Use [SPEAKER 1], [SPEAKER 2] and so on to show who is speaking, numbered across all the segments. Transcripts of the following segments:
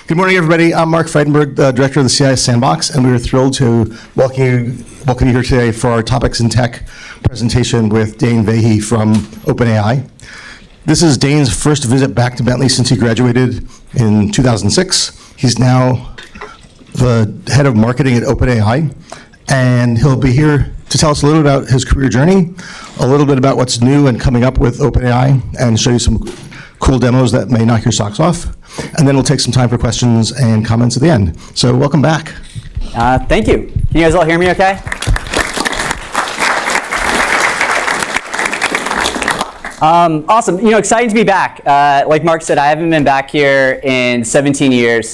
[SPEAKER 1] Good morning, everybody. I'm Mark Freidenberg, the director of the CI Sandbox, and we are thrilled to welcome you here today for our Topics in Tech presentation with Dane Vahey from OpenAI. This is Dane's first visit back to Bentley since he graduated in 2006. He's now the head of marketing at OpenAI, and he'll be here to tell us a little about his career journey, a little bit about what's new and coming up with OpenAI, and show you some cool demos that may knock your socks off. And then we'll take some time for questions and comments at the end. So welcome back.
[SPEAKER 2] Thank you. Can you guys all hear me okay? Awesome. Exciting to be back. Like Mark said, I haven't been back here in 17 years.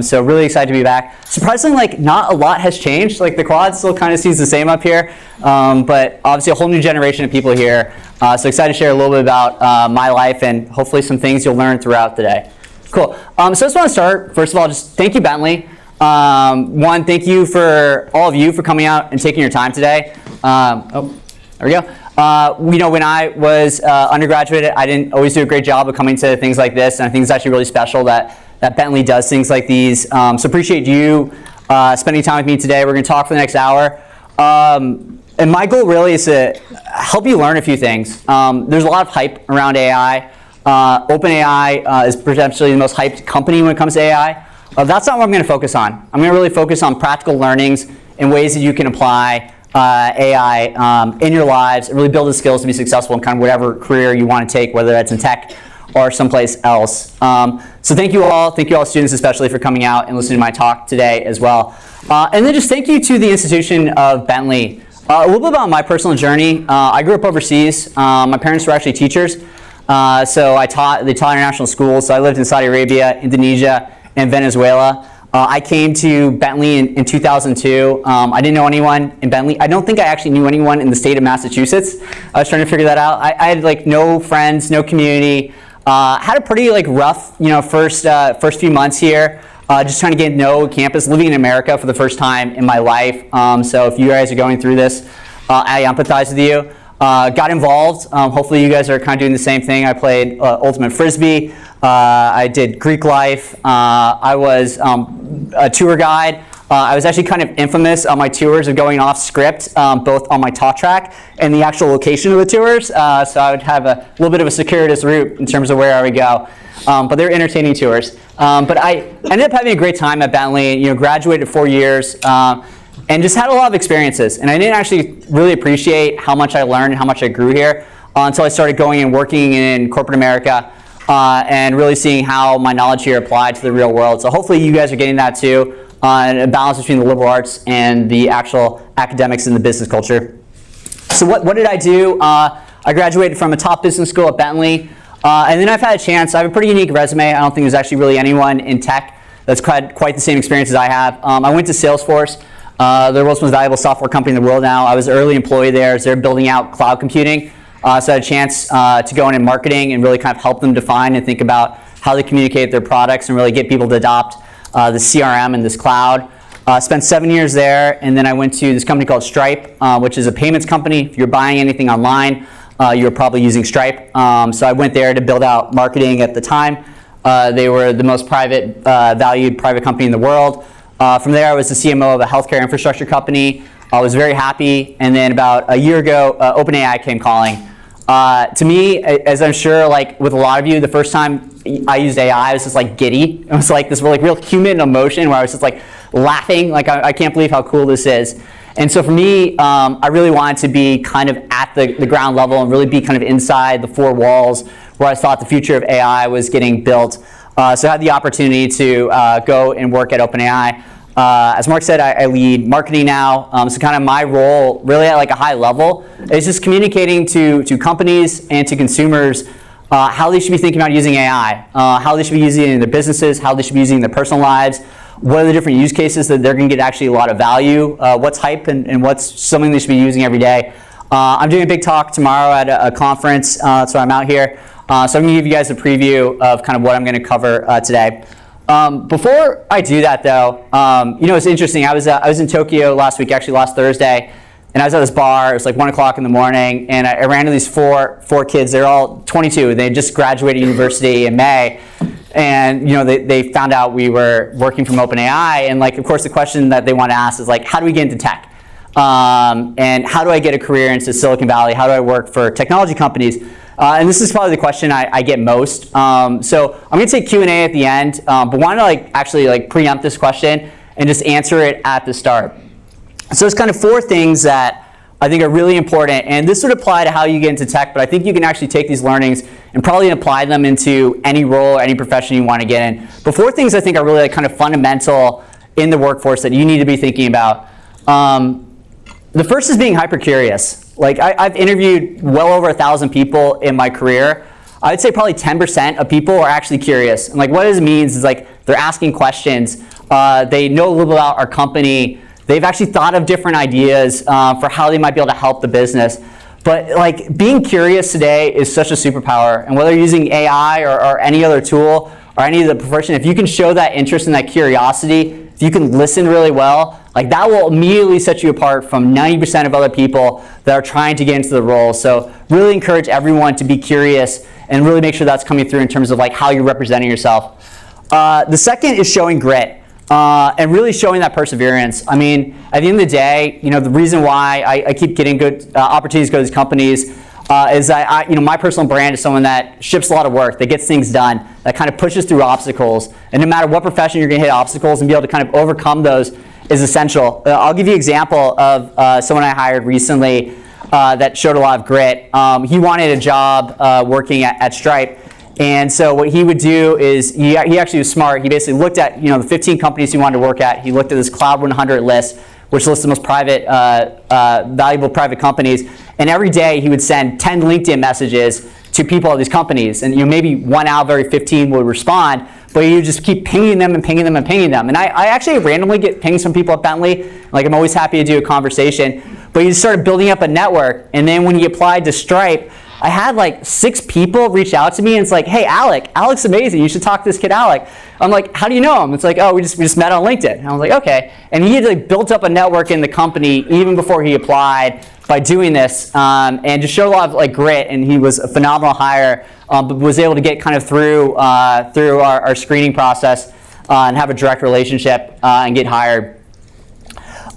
[SPEAKER 2] So really excited to be back. Surprisingly, not a lot has changed. The quad still kind of seems the same up here. But obviously a whole new generation of people here. So excited to share a little bit about my life and hopefully some things you'll learn throughout the day. Cool. So I just want to start, first of all, just thank you, Bentley. One, thank you for all of you for coming out and taking your time today. There we go. When I was undergraduate, I didn't always do a great job of coming to things like this, and I think it's actually really special that Bentley does things like these. So appreciate you spending time with me today. We're going to talk for the next hour. And my goal really is to help you learn a few things. There's a lot of hype around AI. OpenAI is potentially the most hyped company when it comes to AI. That's not what I'm going to focus on. I'm going to really focus on practical learnings and ways that you can apply AI in your lives and really build the skills to be successful in kind of whatever career you want to take, whether that's in tech or someplace else. So thank you all students especially for coming out and listening to my talk today as well. And then just thank you to the institution of Bentley. A little bit about my personal journey. I grew up overseas. My parents were actually teachers. So they taught international schools. So I lived in Saudi Arabia, Indonesia, and Venezuela. I came to Bentley in 2002. I didn't know anyone in Bentley. I don't think I actually knew anyone in the state of Massachusetts. I was trying to figure that out. I had no friends, no community. Had a pretty rough first few months here. Just trying to get to know campus, living in America for the first time in my life. So if you guys are going through this, I empathize with you. Got involved. Hopefully you guys are kind of doing the same thing. I played Ultimate Frisbee. I did Greek life. I was a tour guide. I was actually kind of infamous on my tours of going off script, both on my talk track and the actual location of the tours. So I would have a little bit of a circuitous route in terms of where I would go. But they were entertaining tours. But I ended up having a great time at Bentley. Graduated 4 years. And just had a lot of experiences. And I didn't actually really appreciate how much I learned and how much I grew here until I started going and working in corporate America and really seeing how my knowledge here applied to the real world. So hopefully you guys are getting that too, and a balance between the liberal arts and the actual academics and the business culture. So what did I do? I graduated from a top business school at Bentley. And then I've had a chance. I have a pretty unique resume. I don't think there's actually really anyone in tech that's had quite the same experience as I have. I went to Salesforce. They're the world's most valuable software company in the world now. I was an early employee there as they're building out cloud computing. So I had a chance to go in marketing and really kind of help them define and think about how they communicate their products and really get people to adopt the CRM and this cloud. Spent 7 years there, and then I went to this company called Stripe, which is a payments company. If you're buying anything online, you're probably using Stripe. So I went there to build out marketing at the time. They were the most valued private company in the world. From there, I was the CMO of a healthcare infrastructure company. I was very happy, and then about a year ago, OpenAI came calling. To me, as I'm sure, with a lot of you, the first time I used AI, I was just giddy. It was this real human emotion where I was just laughing, I can't believe how cool this is. And so for me, I really wanted to be kind of at the ground level and really be kind of inside the four walls where I thought the future of AI was getting built. So I had the opportunity to go and work at OpenAI. As Mark said, I lead marketing now. So kind of my role, really at a high level, is just communicating to companies and to consumers how they should be thinking about using AI, how they should be using it in their businesses, how they should be using it in their personal lives, what are the different use cases that they're going to get actually a lot of value, what's hype and what's something they should be using every day. I'm doing a big talk tomorrow at a conference, so I'm out here. So I'm going to give you guys a preview of kind of what I'm going to cover today. Before I do that, though, it's interesting. I was in Tokyo last week, actually last Thursday, and I was at this bar. It was like 1 o'clock in the morning, and I ran into these four kids. They're all 22. They just graduated university in May, and they found out we were working from OpenAI, and like, of course, the question that they want to ask is like, how do we get into tech? And how do I get a career into Silicon Valley? How do I work for technology companies? And this is probably the question I get most. So I'm going to take Q&A at the end, but want to actually preempt this question and just answer it at the start. So it's kind of 4 things that I think are really important, and this would apply to how you get into tech, but I think you can actually take these learnings and probably apply them into any role or any profession you want to get in. But 4 things I think are really kind of fundamental in the workforce that you need to be thinking about. The first is being hyper curious. I've interviewed well over 1,000 people in my career. I'd say probably 10% of people are actually curious. And what it means is they're asking questions. They know a little bit about our company. They've actually thought of different ideas for how they might be able to help the business. But being curious today is such a superpower. And whether you're using AI or any other tool or any of the profession, if you can show that interest and that curiosity, if you can listen really well, that will immediately set you apart from 90% of other people that are trying to get into the role. So really encourage everyone to be curious and really make sure that's coming through in terms of how you're representing yourself. The second is showing grit. And really showing that perseverance. I mean, at the end of the day, the reason why I keep getting good opportunities to go to these companies is that my personal brand is someone that ships a lot of work, that gets things done, that kind of pushes through obstacles. And no matter what profession you're going to hit obstacles and be able to kind of overcome those is essential. I'll give you an example of someone I hired recently that showed a lot of grit. He wanted a job working at Stripe. And so what he would do is he actually was smart. He basically looked at the 15 companies he wanted to work at. He looked at this Cloud 100 list, which lists the most valuable private companies. And every day he would send 10 LinkedIn messages to people at these companies. And maybe 1 out of every 15 would respond, but you just keep pinging them and pinging them and pinging them. And I actually randomly get pings from people at Bentley. I'm always happy to do a conversation. But he just started building up a network. And then when he applied to Stripe, I had 6 people reach out to me, and it's hey, Alec's amazing. You should talk to this kid, Alec. I'm how do you know him? It's oh, we just met on LinkedIn. And I was okay. And he had built up a network in the company even before he applied by doing this, and just showed a lot of grit. And he was a phenomenal hire, but was able to get kind of through our screening process and have a direct relationship and get hired.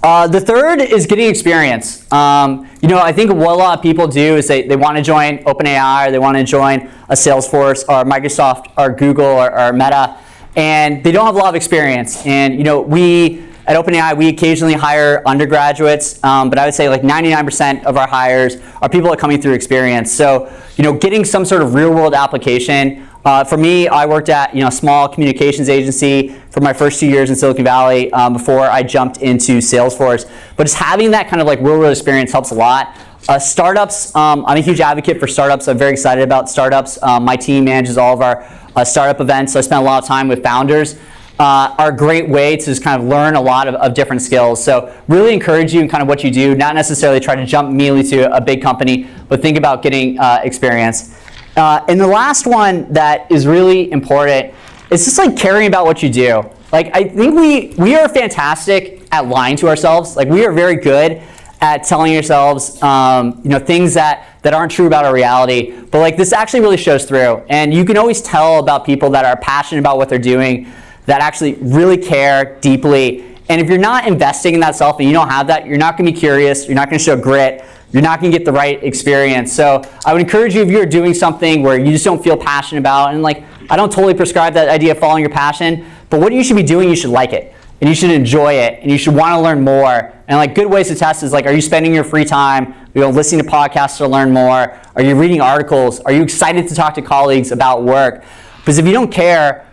[SPEAKER 2] The third is getting experience. I think what a lot of people do is they want to join OpenAI, or they want to join a Salesforce or Microsoft or Google or Meta, and they don't have a lot of experience. And we at OpenAI, we occasionally hire undergraduates, but I would say 99% of our hires are people that are coming through experience. So getting some sort of real-world application. For me, I worked at a small communications agency for my first 2 years in Silicon Valley before I jumped into Salesforce. But just having that kind of real-world experience helps a lot. Startups, I'm a huge advocate for startups. I'm very excited about startups. My team manages all of our startup events, so I spend a lot of time with founders. Are a great way to just kind of learn a lot of different skills. So really encourage you in kind of what you do, not necessarily try to jump immediately to a big company, but think about getting experience. And the last one that is really important is just caring about what you do. I think we are fantastic at lying to ourselves. We are very good at telling yourselves things that aren't true about our reality. But this actually really shows through. And you can always tell about people that are passionate about what they're doing, that actually really care deeply. And if you're not investing in that self and you don't have that, you're not going to be curious, you're not going to show grit, you're not going to get the right experience. So I would encourage you, if you're doing something where you just don't feel passionate about, and I don't totally prescribe that idea of following your passion, but what you should be doing, you should like it, and you should enjoy it, and you should want to learn more. And good ways to test is are you spending your free time listening to podcasts to learn more? Are you reading articles? Are you excited to talk to colleagues about work? Because if you don't care,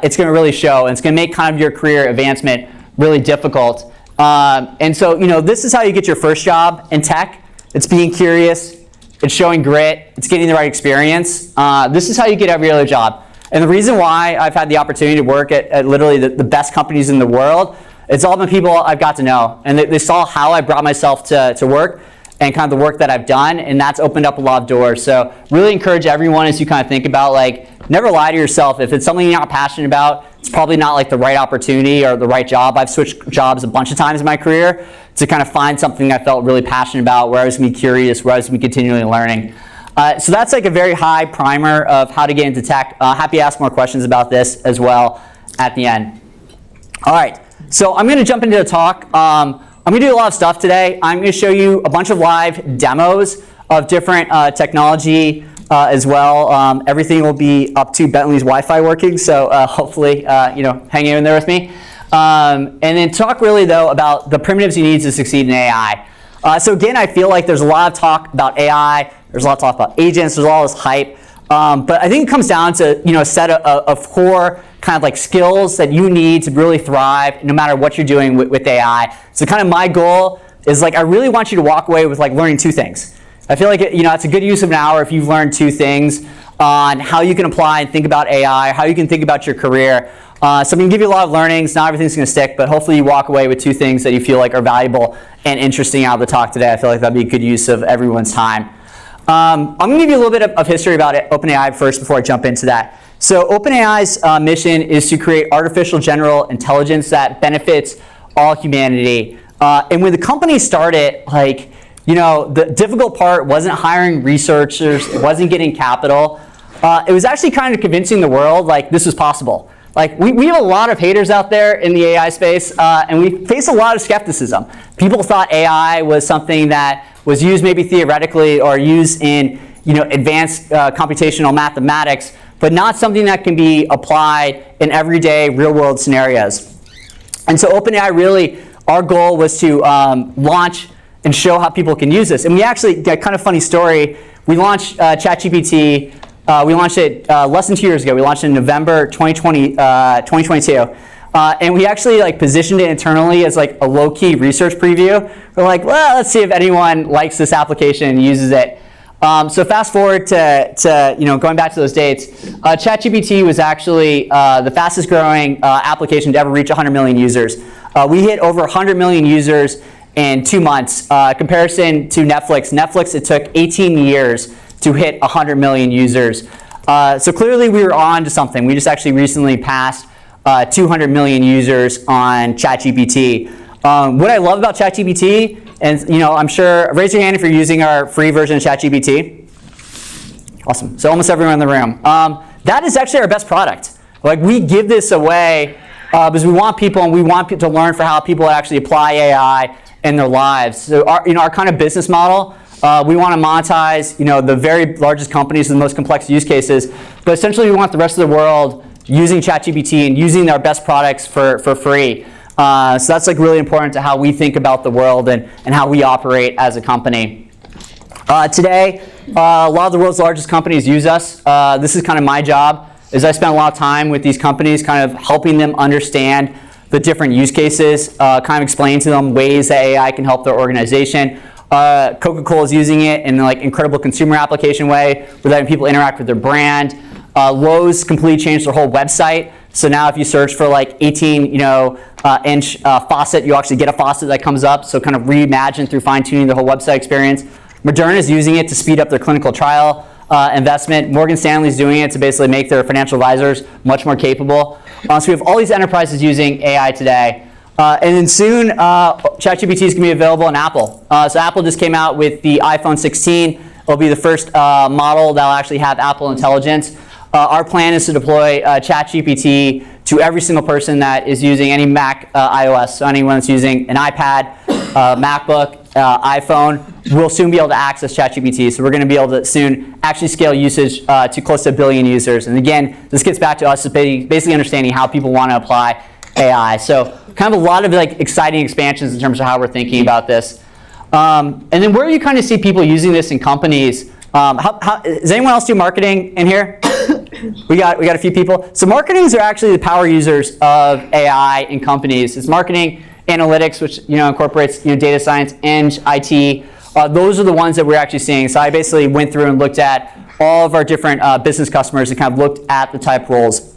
[SPEAKER 2] it's going to really show, and it's going to make kind of your career advancement really difficult. And so, this is how you get your first job in tech. It's being curious, it's showing grit, it's getting the right experience. This is how you get every other job. And the reason why I've had the opportunity to work at literally the best companies in the world, it's all been people I've got to know. And they saw how I brought myself to work and kind of the work that I've done, and that's opened up a lot of doors. So really encourage everyone, as you kind of think about never lie to yourself. If it's something you're not passionate about, it's probably not like the right opportunity or the right job. I've switched jobs a bunch of times in my career to kind of find something I felt really passionate about, where I was going to be curious, where I was going to be continually learning. So that's like a very high primer of how to get into tech. Happy to ask more questions about this as well at the end. All right, so I'm going to jump into the talk. I'm going to do a lot of stuff today. I'm going to show you a bunch of live demos of different technology as well. Everything will be up to Bentley's Wi-Fi working, so hopefully hang in there with me. And then talk really though about the primitives you need to succeed in AI. So again, I feel like there's a lot of talk about AI. There's a lot of talk about agents. There's all this hype. But I think it comes down to a set of core kind of like skills that you need to really thrive no matter what you're doing with AI. So kind of my goal is like I really want you to walk away with like learning 2 things. I feel like it's a good use of an hour if you've learned 2 things on how you can apply and think about AI, how you can think about your career. So I'm going to give you a lot of learnings. Not everything's going to stick, but hopefully you walk away with 2 things that you feel like are valuable and interesting out of the talk today. I feel like that'd be a good use of everyone's time. I'm going to give you a little bit of history about OpenAI first before I jump into that. So OpenAI's mission is to create artificial general intelligence that benefits all humanity. And when the company started, the difficult part wasn't hiring researchers, it wasn't getting capital. It was actually kind of convincing the world like this was possible. Like we have a lot of haters out there in the AI space, and we face a lot of skepticism. People thought AI was something that was used maybe theoretically or used in advanced computational mathematics, but not something that can be applied in everyday real-world scenarios. And so OpenAI really, our goal was to launch and show how people can use this. And we actually, kind of funny story, we launched ChatGPT. We launched it less than 2 years ago. We launched it in November 2022. And we actually positioned it internally as like a low-key research preview. We're like, well, let's see if anyone likes this application and uses it. So fast forward to going back to those dates, ChatGPT was actually the fastest growing application to ever reach 100 million users. We hit over 100 million users in 2 months. Comparison to Netflix. Netflix, it took 18 years to hit 100 million users. So clearly we were on to something. We just actually recently passed 200 million users on ChatGPT. What I love about ChatGPT, and I'm sure, raise your hand if you're using our free version of ChatGPT. Awesome. So almost everyone in the room. That is actually our best product. Like we give this away because we want people and we want people to learn for how people actually apply AI in their lives. So our kind of business model, we want to monetize the very largest companies and the most complex use cases, but essentially we want the rest of the world using ChatGPT and using our best products for free. So that's really important to how we think about the world and how we operate as a company. Today, a lot of the world's largest companies use us. This is kind of my job, is I spend a lot of time with these companies kind of helping them understand the different use cases, kind of explain to them ways that AI can help their organization. Coca-Cola is using it in an incredible consumer application way, where letting people interact with their brand. Lowe's completely changed their whole website. So now if you search for 18-inch faucet, you actually get a faucet that comes up. So kind of reimagine through fine-tuning the whole website experience. Moderna is using it to speed up their clinical trial investment. Morgan Stanley is doing it to basically make their financial advisors much more capable. So we have all these enterprises using AI today. And then soon, ChatGPT is going to be available on Apple. So Apple just came out with the iPhone 16. It'll be the first model that will actually have Apple Intelligence. Our plan is to deploy ChatGPT to every single person that is using any Mac iOS. So anyone that's using an iPad, MacBook, iPhone, will soon be able to access ChatGPT. So we're going to be able to soon actually scale usage to close to 1 billion users. And again, this gets back to us basically understanding how people want to apply AI. So kind of a lot of exciting expansions in terms of how we're thinking about this. And then where you kind of see people using this in companies. Does anyone else do marketing in here? We got a few people. So marketers are actually the power users of AI in companies. It's marketing, analytics, which incorporates data science, and IT. Those are the ones that we're actually seeing. So I basically went through and looked at all of our different business customers and kind of looked at the type roles.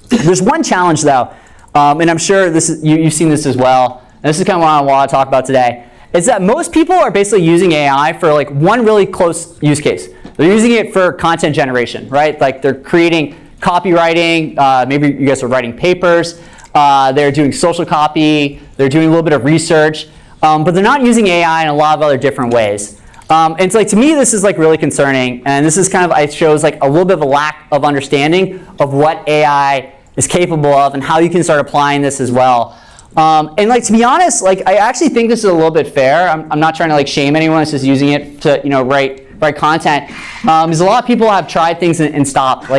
[SPEAKER 2] There's one challenge though, and I'm sure you've seen this as well. And this is kind of what I want to talk about today. Is that most people are basically using AI for one really close use case. They're using it for content generation, right? They're creating copywriting. Maybe you guys are writing papers. They're doing social copy. They're doing a little bit of research. But they're not using AI in a lot of other different ways. And so to me, this is really concerning. And this is it shows a little bit of a lack of understanding of what AI is capable of and how you can start applying this as well. And to be honest, I actually think this is a little bit fair. I'm not trying to shame anyone that's just using it to write content. Because a lot of people have tried things and stopped.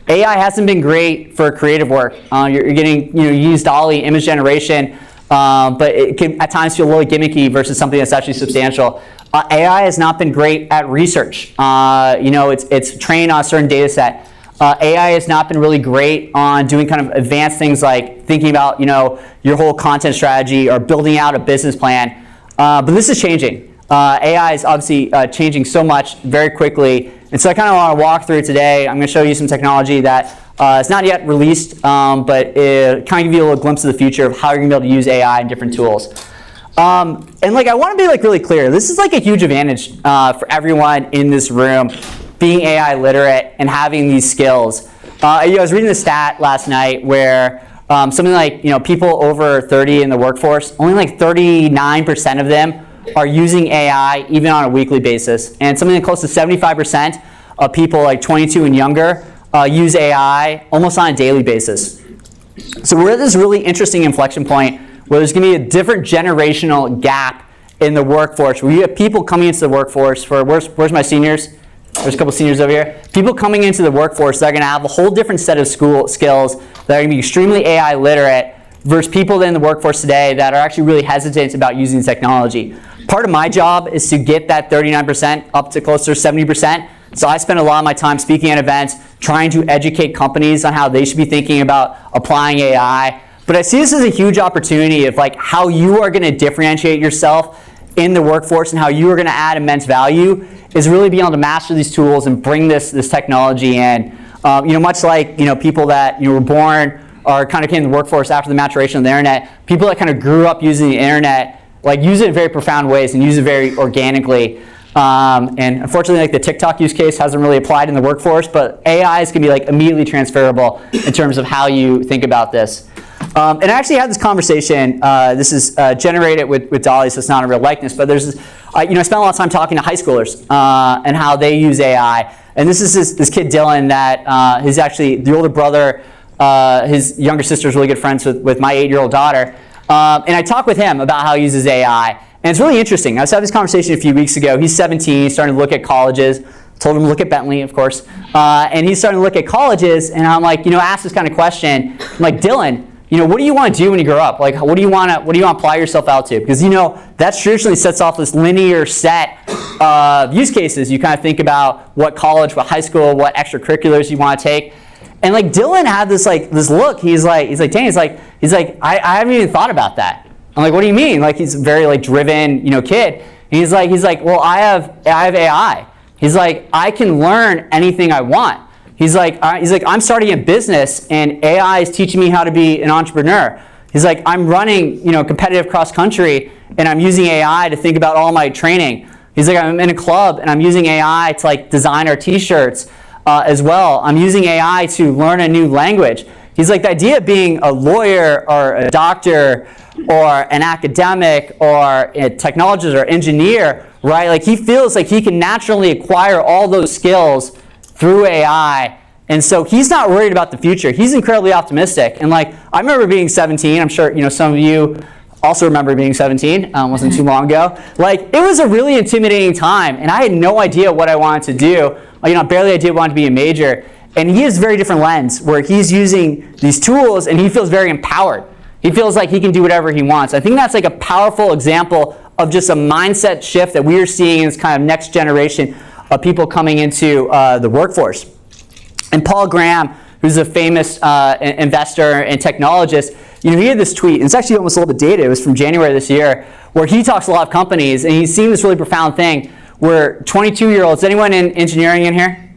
[SPEAKER 2] AI hasn't been great for creative work. You're getting you use DALL-E image generation, but it can at times feel a little gimmicky versus something that's actually substantial. AI has not been great at research. It's trained on a certain data set. AI has not been really great on doing advanced things like thinking about your whole content strategy or building out a business plan. But this is changing. AI is obviously changing so much very quickly. And so I want to walk through today. I'm going to show you some technology that is not yet released, but it give you a little glimpse of the future of how you're going to be able to use AI in different tools. And I want to be really clear. This is a huge advantage for everyone in this room, being AI literate and having these skills. I was reading the stat last night where something people over 30 in the workforce, only 39% of them are using AI even on a weekly basis, and something close to 75% of people 22 and younger use AI almost on a daily basis. So we're at this really interesting inflection point where there's going to be a different generational gap in the workforce, where you have people coming into the workforce for, where's my seniors? There's a couple seniors over here. People coming into the workforce that are going to have a whole different set of skills that are going to be extremely AI literate versus people in the workforce today that are actually really hesitant about using technology. Part of my job is to get that 39% up to closer to 70%. So I spend a lot of my time speaking at events, trying to educate companies on how they should be thinking about applying AI. But I see this as a huge opportunity of how you are going to differentiate yourself in the workforce and how you are going to add immense value is really being able to master these tools and bring this technology in. Much like people that were born or came in the workforce after the maturation of the internet, people that grew up using the internet use it in very profound ways and use it very organically. And unfortunately, the TikTok use case hasn't really applied in the workforce, but AI is going to be immediately transferable in terms of how you think about this. And I actually had this conversation. This is generated with DALL-E, so it's not a real likeness. But there's this, I spent a lot of time talking to high schoolers and how they use AI. And this is this kid Dylan that is actually the older brother. His younger sister is really good friends with my 8-year-old daughter. And I talked with him about how he uses AI. And it's really interesting. I was having this conversation a few weeks ago. He's 17, he's starting to look at colleges. Told him to look at Bentley, of course. And he's starting to look at colleges. And I'm ask this kind of question. I'm Dylan, what do you want to do when you grow up? What do you want to apply yourself out to? Because that traditionally sets off this linear set of use cases. You think about what college, what high school, what extracurriculars you want to take. And Dylan had this this look. He's like Dane. I haven't even thought about that. I'm what do you mean? He's a very driven kid. And he's like, well, I have AI. He's I can learn anything I want. He's like, I'm starting a business and AI is teaching me how to be an entrepreneur. He's I'm running competitive cross country and I'm using AI to think about all my training. He's I'm in a club and I'm using AI to design our t-shirts as well. I'm using AI to learn a new language. He's the idea of being a lawyer or a doctor or an academic or a technologist or engineer, right? He feels he can naturally acquire all those skills through AI. And so he's not worried about the future. He's incredibly optimistic. And I remember being 17. I'm sure some of you also remember being 17. Wasn't too long ago. It was a really intimidating time, and I had no idea what I wanted to do. Barely I did want to be a major. And he has a very different lens where he's using these tools and he feels very empowered. He feels he can do whatever he wants. I think that's a powerful example of just a mindset shift that we are seeing in this next generation of people coming into the workforce. And Paul Graham, who's a famous investor and technologist, he had this tweet, and it's actually almost a little bit dated. It was from January this year, where he talks to a lot of companies, and he's seen this really profound thing where 22-year-olds, anyone in engineering in here?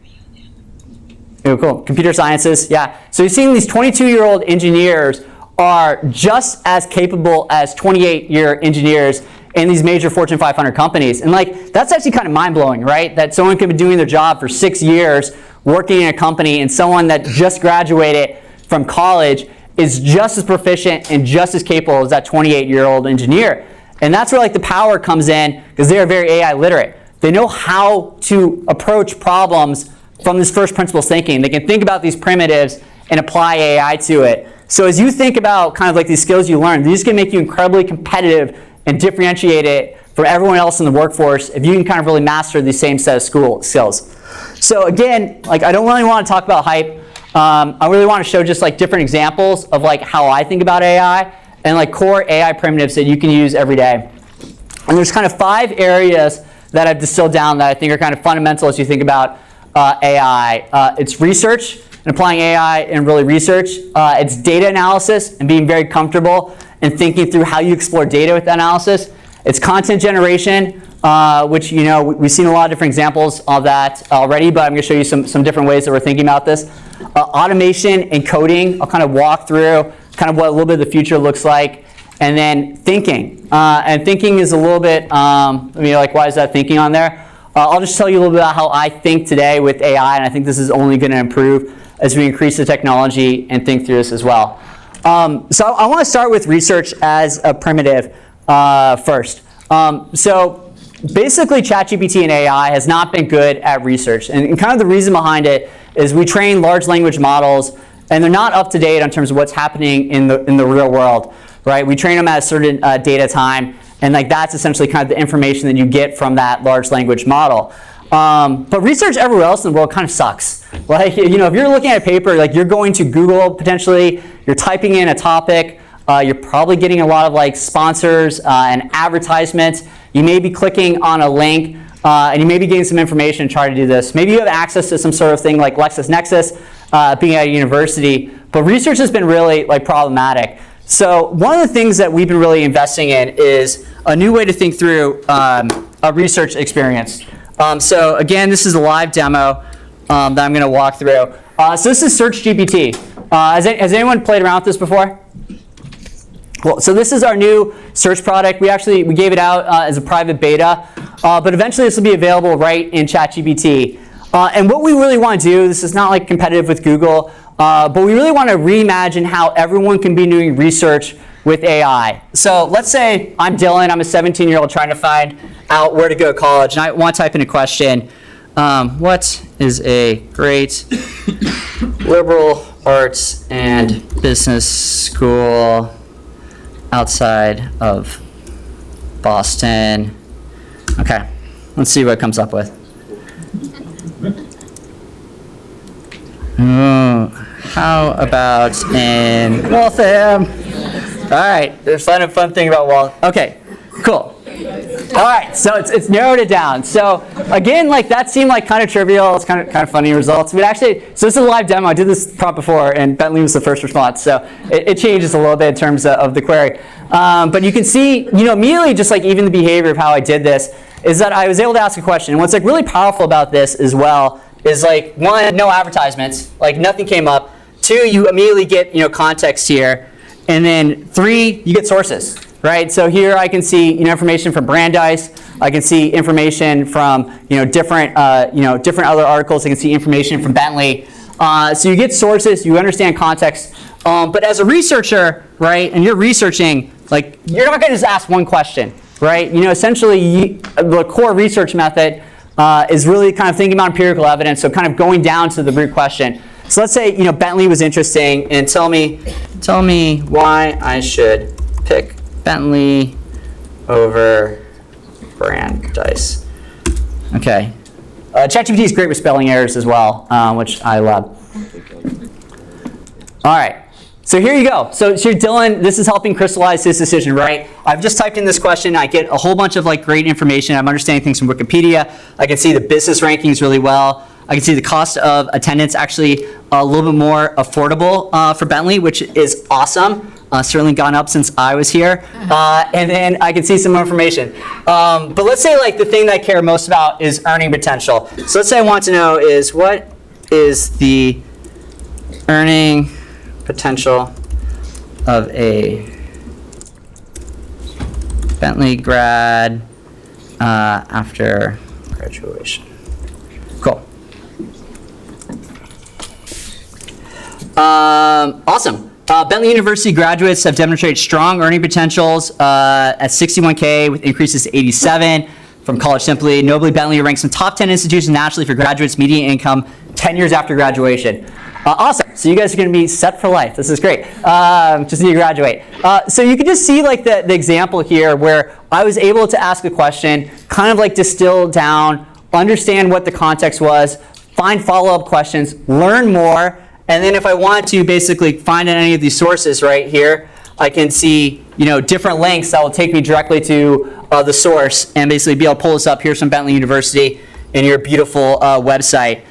[SPEAKER 2] Oh, cool. Computer sciences, yeah. So he's seeing these 22-year-old engineers are just as capable as 28-year engineers in these major Fortune 500 companies. And like, that's actually kind of mind-blowing, right? That someone could be doing their job for 6 years, working in a company, and someone that just graduated from college is just as proficient and just as capable as that 28-year-old engineer. And that's where like the power comes in, because they are very AI literate. They know how to approach problems from this first principles thinking. They can think about these primitives and apply AI to it. So as you think about kind of like these skills you learn, these can make you incredibly competitive and differentiate it from everyone else in the workforce if you can kind of really master the same set of skills. So again, like I don't really want to talk about hype. I really want to show just like different examples of like how I think about AI and like core AI primitives that you can use every day. And there's kind of 5 areas that I've distilled down that I think are kind of fundamental as you think about AI. It's research and applying AI and really research. It's data analysis and being very comfortable and thinking through how you explore data with analysis. It's content generation, which we've seen a lot of different examples of that already, but I'm going to show you some different ways that we're thinking about this. Automation and coding, I'll kind of walk through kind of what a little bit of the future looks like. And then thinking. And thinking is a little bit, like why is that thinking on there? I'll just tell you a little bit about how I think today with AI, and I think this is only going to improve as we increase the technology and think through this as well. So I want to start with research as a primitive first. So basically, ChatGPT and AI has not been good at research. And kind of the reason behind it is we train large language models, and they're not up to date in terms of what's happening in the real world, right? We train them at a certain data time, and like that's essentially kind of the information that you get from that large language model. But research everywhere else in the world kind of sucks. Like, if you're looking at a paper, like you're going to Google potentially, you're typing in a topic, you're probably getting a lot of like sponsors and advertisements. You may be clicking on a link, and you may be getting some information to try to do this. Maybe you have access to some sort of thing like LexisNexis, being at a university, but research has been really like problematic. So one of the things that we've been really investing in is a new way to think through a research experience. So again, this is a live demo that I'm going to walk through. So this is SearchGPT. Has anyone played around with this before? Cool. So this is our new search product. We gave it out as a private beta, but eventually this will be available right in ChatGPT. And what we really want to do, this is not like competitive with Google, but we really want to reimagine how everyone can be doing research with AI. So let's say I'm Dylan, I'm a 17-year-old trying to find out where to go to college, and I want to type in a question. What is a great liberal arts and business school outside of Boston? Okay, let's see what it comes up with. How about in Waltham? All right, there's a fun thing about Waltham. Okay, cool. All right, so it's narrowed it down. So again, like that seemed like kind of trivial. It's kind of funny results. But actually, so this is a live demo. I did this prompt before, and Bentley was the first response. So it changes a little bit in terms of the query. But you can see, immediately just like even the behavior of how I did this is that I was able to ask a question. And what's like really powerful about this as well is like 1, no advertisements, like nothing came up. 2, you immediately get context here, and then 3, you get sources, right? So here I can see information from Brandeis. I can see information from different other articles. I can see information from Bentley. So you get sources, you understand context. But as a researcher, right, and you're researching, like you're not going to just ask one question, right? Essentially the core research method is really kind of thinking about empirical evidence, so kind of going down to the root question. So let's say Bentley was interesting, and tell me why I should pick Bentley over Brandeis. Okay. ChatGPT is great with spelling errors as well, which I love. All right. So here you go. So here, Dylan, this is helping crystallize his decision, right? I've just typed in this question. I get a whole bunch of like great information. I'm understanding things from Wikipedia. I can see the business rankings really well. I can see the cost of attendance actually a little bit more affordable for Bentley, which is awesome. Certainly gone up since I was here. And then I can see some more information. But let's say like the thing that I care most about is earning potential. So let's say I want to know is what is the earning potential of a Bentley grad after graduation. Cool. Awesome. Bentley University graduates have demonstrated strong earning potentials at 61K with increases to 87 from College Simply. Notably, Bentley ranks in top 10 institutions nationally for graduates' median income 10 years after graduation. Awesome. So you guys are going to be set for life. This is great. Just need to graduate. So you can just see like the example here where I was able to ask a question, kind of like distill down, understand what the context was, find follow-up questions, learn more, and then if I want to basically find any of these sources right here, I can see different links that will take me directly to the source and basically be able to pull this up. Here's from Bentley University in your beautiful website.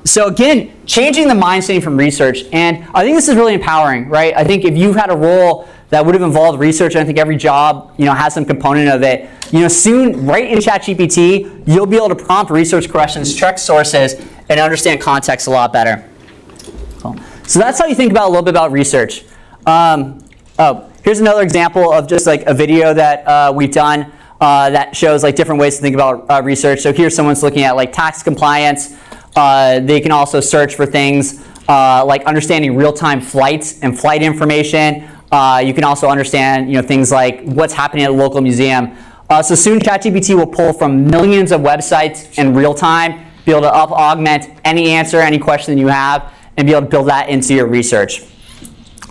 [SPEAKER 2] So again, changing the mindset from research, and I think this is really empowering, right? I think if you've had a role that would have involved research, and I think every job has some component of it, soon, right in ChatGPT, you'll be able to prompt research questions, check sources, and understand context a lot better. Cool. So that's how you think about a little bit about research. Here's another example of just like a video that we've done that shows like different ways to think about research. So here someone's looking at like tax compliance. They can also search for things like understanding real-time flights and flight information. You can also understand things like what's happening at a local museum. So soon ChatGPT will pull from millions of websites in real time, be able to augment any answer, any question you have, and be able to build that into your research.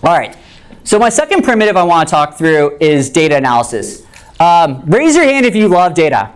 [SPEAKER 2] All right. So my second primitive I want to talk through is data analysis. Raise your hand if you love data.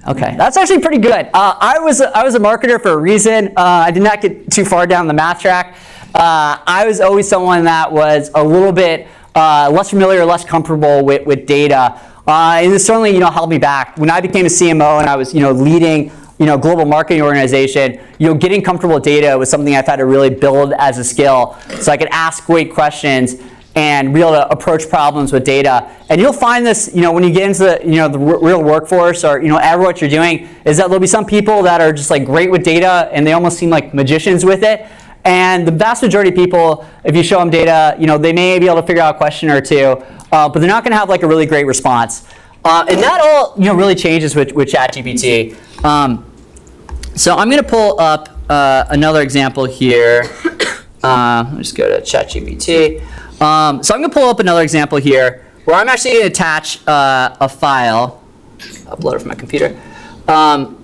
[SPEAKER 2] Okay, that's actually pretty good. I was a marketer for a reason. I did not get too far down the math track. I was always someone that was a little bit less familiar, less comfortable with data. And it certainly held me back. When I became a CMO and I was leading global marketing organization, getting comfortable with data was something I've had to really build as a skill, so I could ask great questions and be able to approach problems with data. And you'll find this, when you get into the real workforce or ever what you're doing, is that there'll be some people that are just like great with data and they almost seem like magicians with it. And the vast majority of people, if you show them data, they may be able to figure out a question or two, but they're not going to have like a really great response. And that all really changes with ChatGPT. So I'm going to pull up another example here. Let me just go to ChatGPT. So I'm going to pull up another example here where I'm actually going to attach a file, upload it from my computer.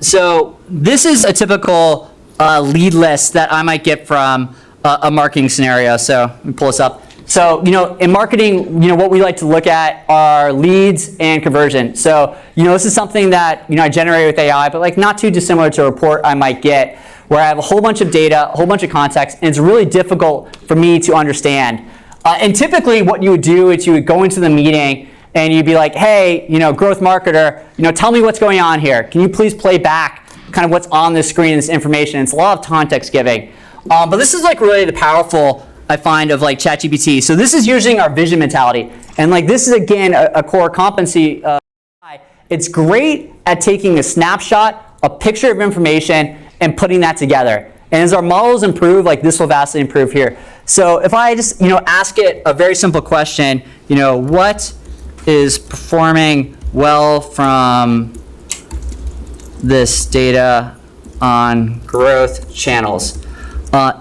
[SPEAKER 2] So this is a typical lead list that I might get from a marketing scenario. So let me pull this up. So, in marketing, what we like to look at are leads and conversion. So, this is something that, I generate with AI, but like not too dissimilar to a report I might get where I have a whole bunch of data, a whole bunch of context, and it's really difficult for me to understand. And typically what you would do is you would go into the meeting and you'd be like, hey, growth marketer, tell me what's going on here. Can you please play back kind of what's on the screen, this information? It's a lot of context giving. But this is like really the powerful, I find, of like ChatGPT. So this is using our vision mentality. And like this is, again, a core competency. It's great at taking a snapshot, a picture of information, and putting that together. And as our models improve, like this will vastly improve here. So if I just ask it a very simple question, what is performing well from this data on growth channels?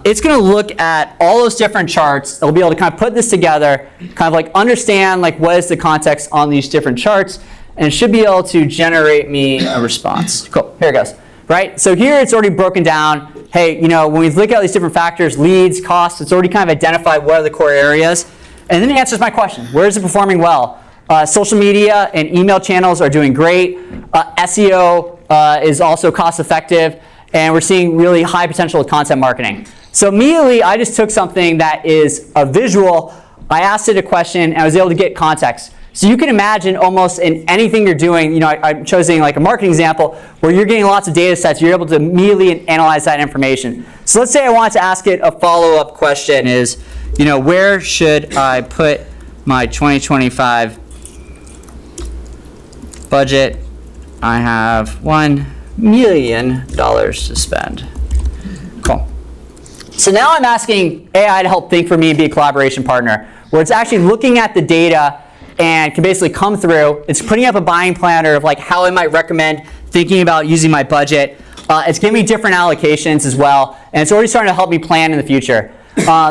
[SPEAKER 2] It's going to look at all those different charts. It'll be able to kind of put this together, kind of like understand like what is the context on these different charts, and it should be able to generate me a response. Cool, here it goes. Right, so here it's already broken down. Hey, when we look at these different factors, leads, costs, it's already kind of identified what are the core areas. And then it answers my question, where is it performing well? Social media and email channels are doing great. SEO is also cost effective. And we're seeing really high potential with content marketing. So immediately, I just took something that is a visual. I asked it a question, and I was able to get context. So you can imagine almost in anything you're doing, I'm choosing like a marketing example where you're getting lots of data sets, you're able to immediately analyze that information. So let's say I wanted to ask it a follow-up question is, where should I put my 2025 budget? I have $1 million to spend. Cool. So now I'm asking AI to help think for me and be a collaboration partner, where it's actually looking at the data and can basically come through. It's putting up a buying planner of like how I might recommend thinking about using my budget. It's giving me different allocations as well, and it's already starting to help me plan in the future.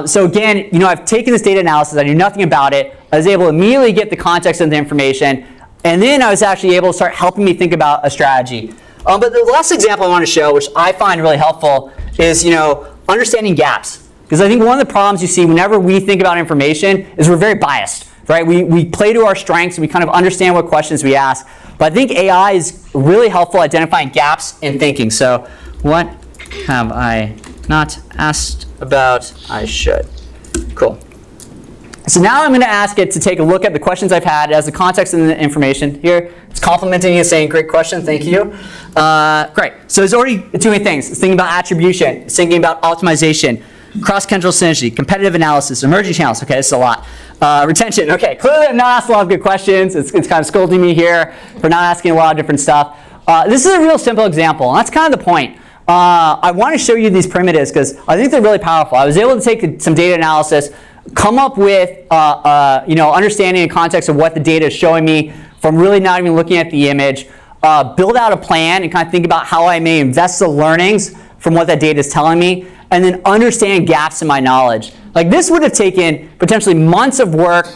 [SPEAKER 2] So again, I've taken this data analysis, I knew nothing about it, I was able to immediately get the context of the information, and then I was actually able to start helping me think about a strategy. But the last example I want to show, which I find really helpful, is understanding gaps. Because I think one of the problems you see whenever we think about information is we're very biased, right? We play to our strengths, and we kind of understand what questions we ask. But I think AI is really helpful identifying gaps in thinking. So what have I not asked about I should? Cool. So now I'm going to ask it to take a look at the questions I've had as the context and the information. Here, it's complimenting and saying, great question, thank you. Great. So it's already doing things. It's thinking about attribution. It's thinking about optimization, cross-country synergy, competitive analysis, emerging channels. Okay, this is a lot. Retention. Okay, clearly I've not asked a lot of good questions. It's kind of scolding me here for not asking a lot of different stuff. This is a real simple example, and that's kind of the point. I want to show you these primitives because I think they're really powerful. I was able to take some data analysis, come up with understanding and context of what the data is showing me from really not even looking at the image, build out a plan and kind of think about how I may invest the learnings from what that data is telling me, and then understand gaps in my knowledge. Like this would have taken potentially months of work,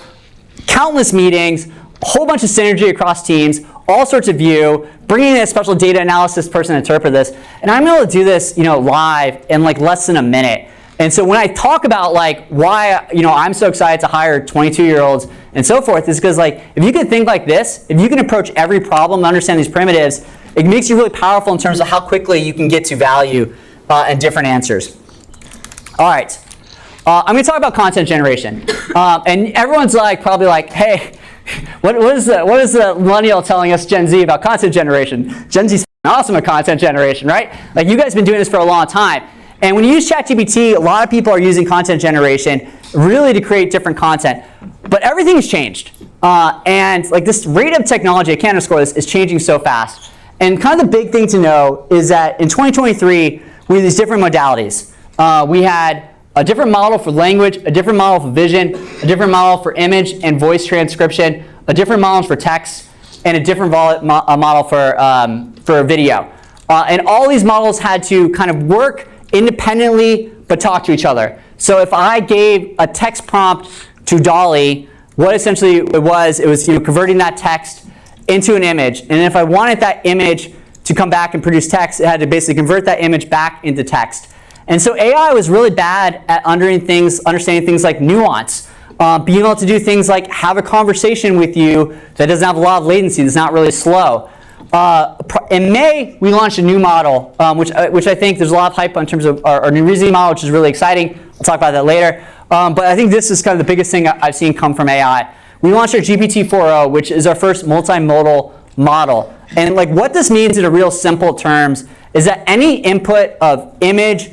[SPEAKER 2] countless meetings, a whole bunch of synergy across teams, all sorts of view, bringing in a special data analysis person to interpret this, and I'm able to do this live in like less than a minute. And so when I talk about like why I'm so excited to hire 22-year-olds and so forth, is because like if you can think like this, if you can approach every problem and understand these primitives, it makes you really powerful in terms of how quickly you can get to value and different answers. All right, I'm going to talk about content generation, and everyone's like probably like, hey, what is the millennial telling us Gen Z about content generation? Gen Z's awesome at content generation, right? Like you guys have been doing this for a long time. And when you use ChatGPT, a lot of people are using content generation really to create different content. But everything's changed. And like this rate of technology, I can't underscore this, is changing so fast. And kind of the big thing to know is that in 2023, we had these different modalities. We had a different model for language, a different model for vision, a different model for image and voice transcription, a different model for text, and a different model for video. And all these models had to kind of work independently but talk to each other. So if I gave a text prompt to Dolly, what essentially it was converting that text into an image. And if I wanted that image to come back and produce text, it had to basically convert that image back into text. And so AI was really bad at understanding things like nuance, being able to do things like have a conversation with you that doesn't have a lot of latency, that's not really slow. In May, we launched a new model, which I think there's a lot of hype in terms of our new reasoning model, which is really exciting. We'll talk about that later. But I think this is kind of the biggest thing I've seen come from AI. We launched our GPT 4.0, which is our first multimodal model. And like what this means in a real simple terms is that any input of image,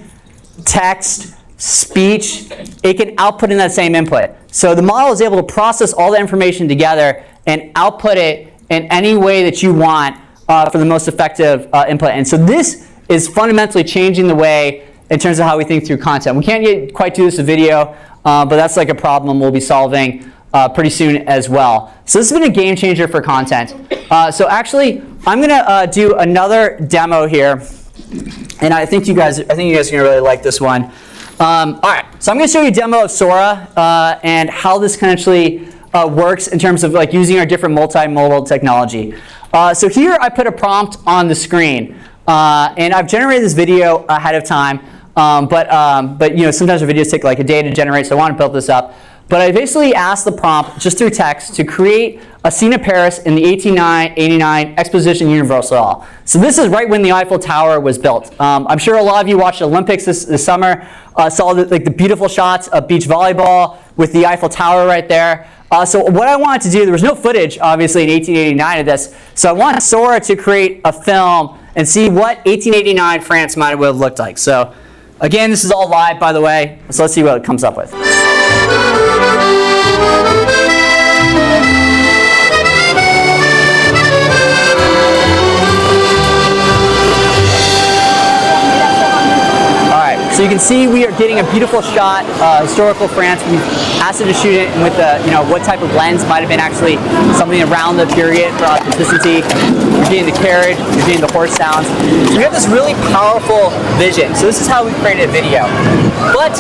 [SPEAKER 2] text, speech, it can output in that same input. So the model is able to process all the information together and output it in any way that you want for the most effective input. And so this is fundamentally changing the way in terms of how we think through content. We can't quite do this in video, but that's like a problem we'll be solving pretty soon as well. So this has been a game changer for content. So actually, I'm going to do another demo here, and I think you guys are going to really like this one. All right, so I'm going to show you a demo of Sora and how this can actually works in terms of like using our different multimodal technology. So here I put a prompt on the screen, and I've generated this video ahead of time. But sometimes our videos take like a day to generate, so I want to build this up. But I basically asked the prompt just through text to create a scene of Paris in the 1889 Exposition Universelle. So this is right when the Eiffel Tower was built. I'm sure a lot of you watched the Olympics this summer, saw the beautiful shots of beach volleyball with the Eiffel Tower right there. So what I wanted to do, there was no footage, obviously, in 1889 of this. So I wanted Sora to create a film and see what 1889 France might have looked like. So again, this is all live, by the way. So let's see what it comes up with. So you can see we are getting a beautiful shot, historical France. We've asked it to shoot it with what type of lens might have been actually something around the period for authenticity. You're getting the carriage, you're getting the horse sounds. So we have this really powerful vision. So this is how we created a video. But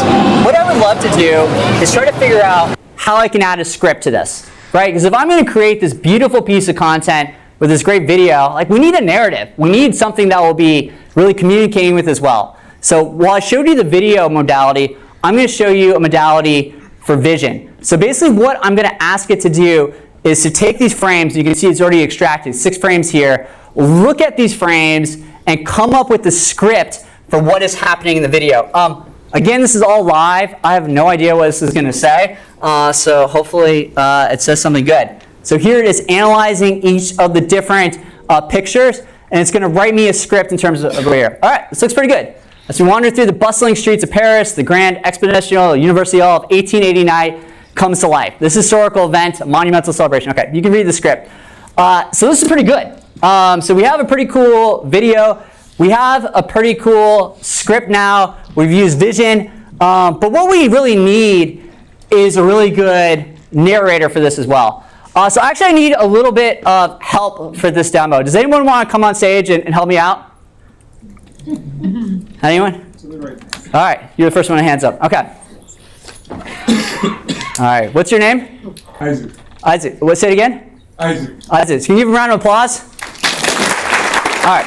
[SPEAKER 2] what I would love to do is try to figure out how I can add a script to this, right? Because if I'm going to create this beautiful piece of content with this great video, like, we need a narrative. We need something that will be really communicating with as well. So while I showed you the video modality, I'm going to show you a modality for vision. So basically what I'm going to ask it to do is to take these frames. You can see it's already extracted, 6 frames here. Look at these frames and come up with the script for what is happening in the video. Again, this is all live. I have no idea what this is going to say. So hopefully it says something good. So here it is analyzing each of the different pictures, and it's going to write me a script in terms of over here. All right, this looks pretty good. As we wander through the bustling streets of Paris, the Grand Exposition Universelle of 1889 comes to life. This historical event, a monumental celebration. Okay, you can read the script. So this is pretty good. So we have a pretty cool video. We have a pretty cool script now. We've used vision. But what we really need is a really good narrator for this as well. So actually I need a little bit of help for this demo. Does anyone want to come on stage and help me out? Anyone? All right, you're the first one to hands up. Okay. All right, what's your name?
[SPEAKER 3] Isaac.
[SPEAKER 2] Isaac. Say it again?
[SPEAKER 3] Isaac.
[SPEAKER 2] Isaac. Can you give him a round of applause? All right.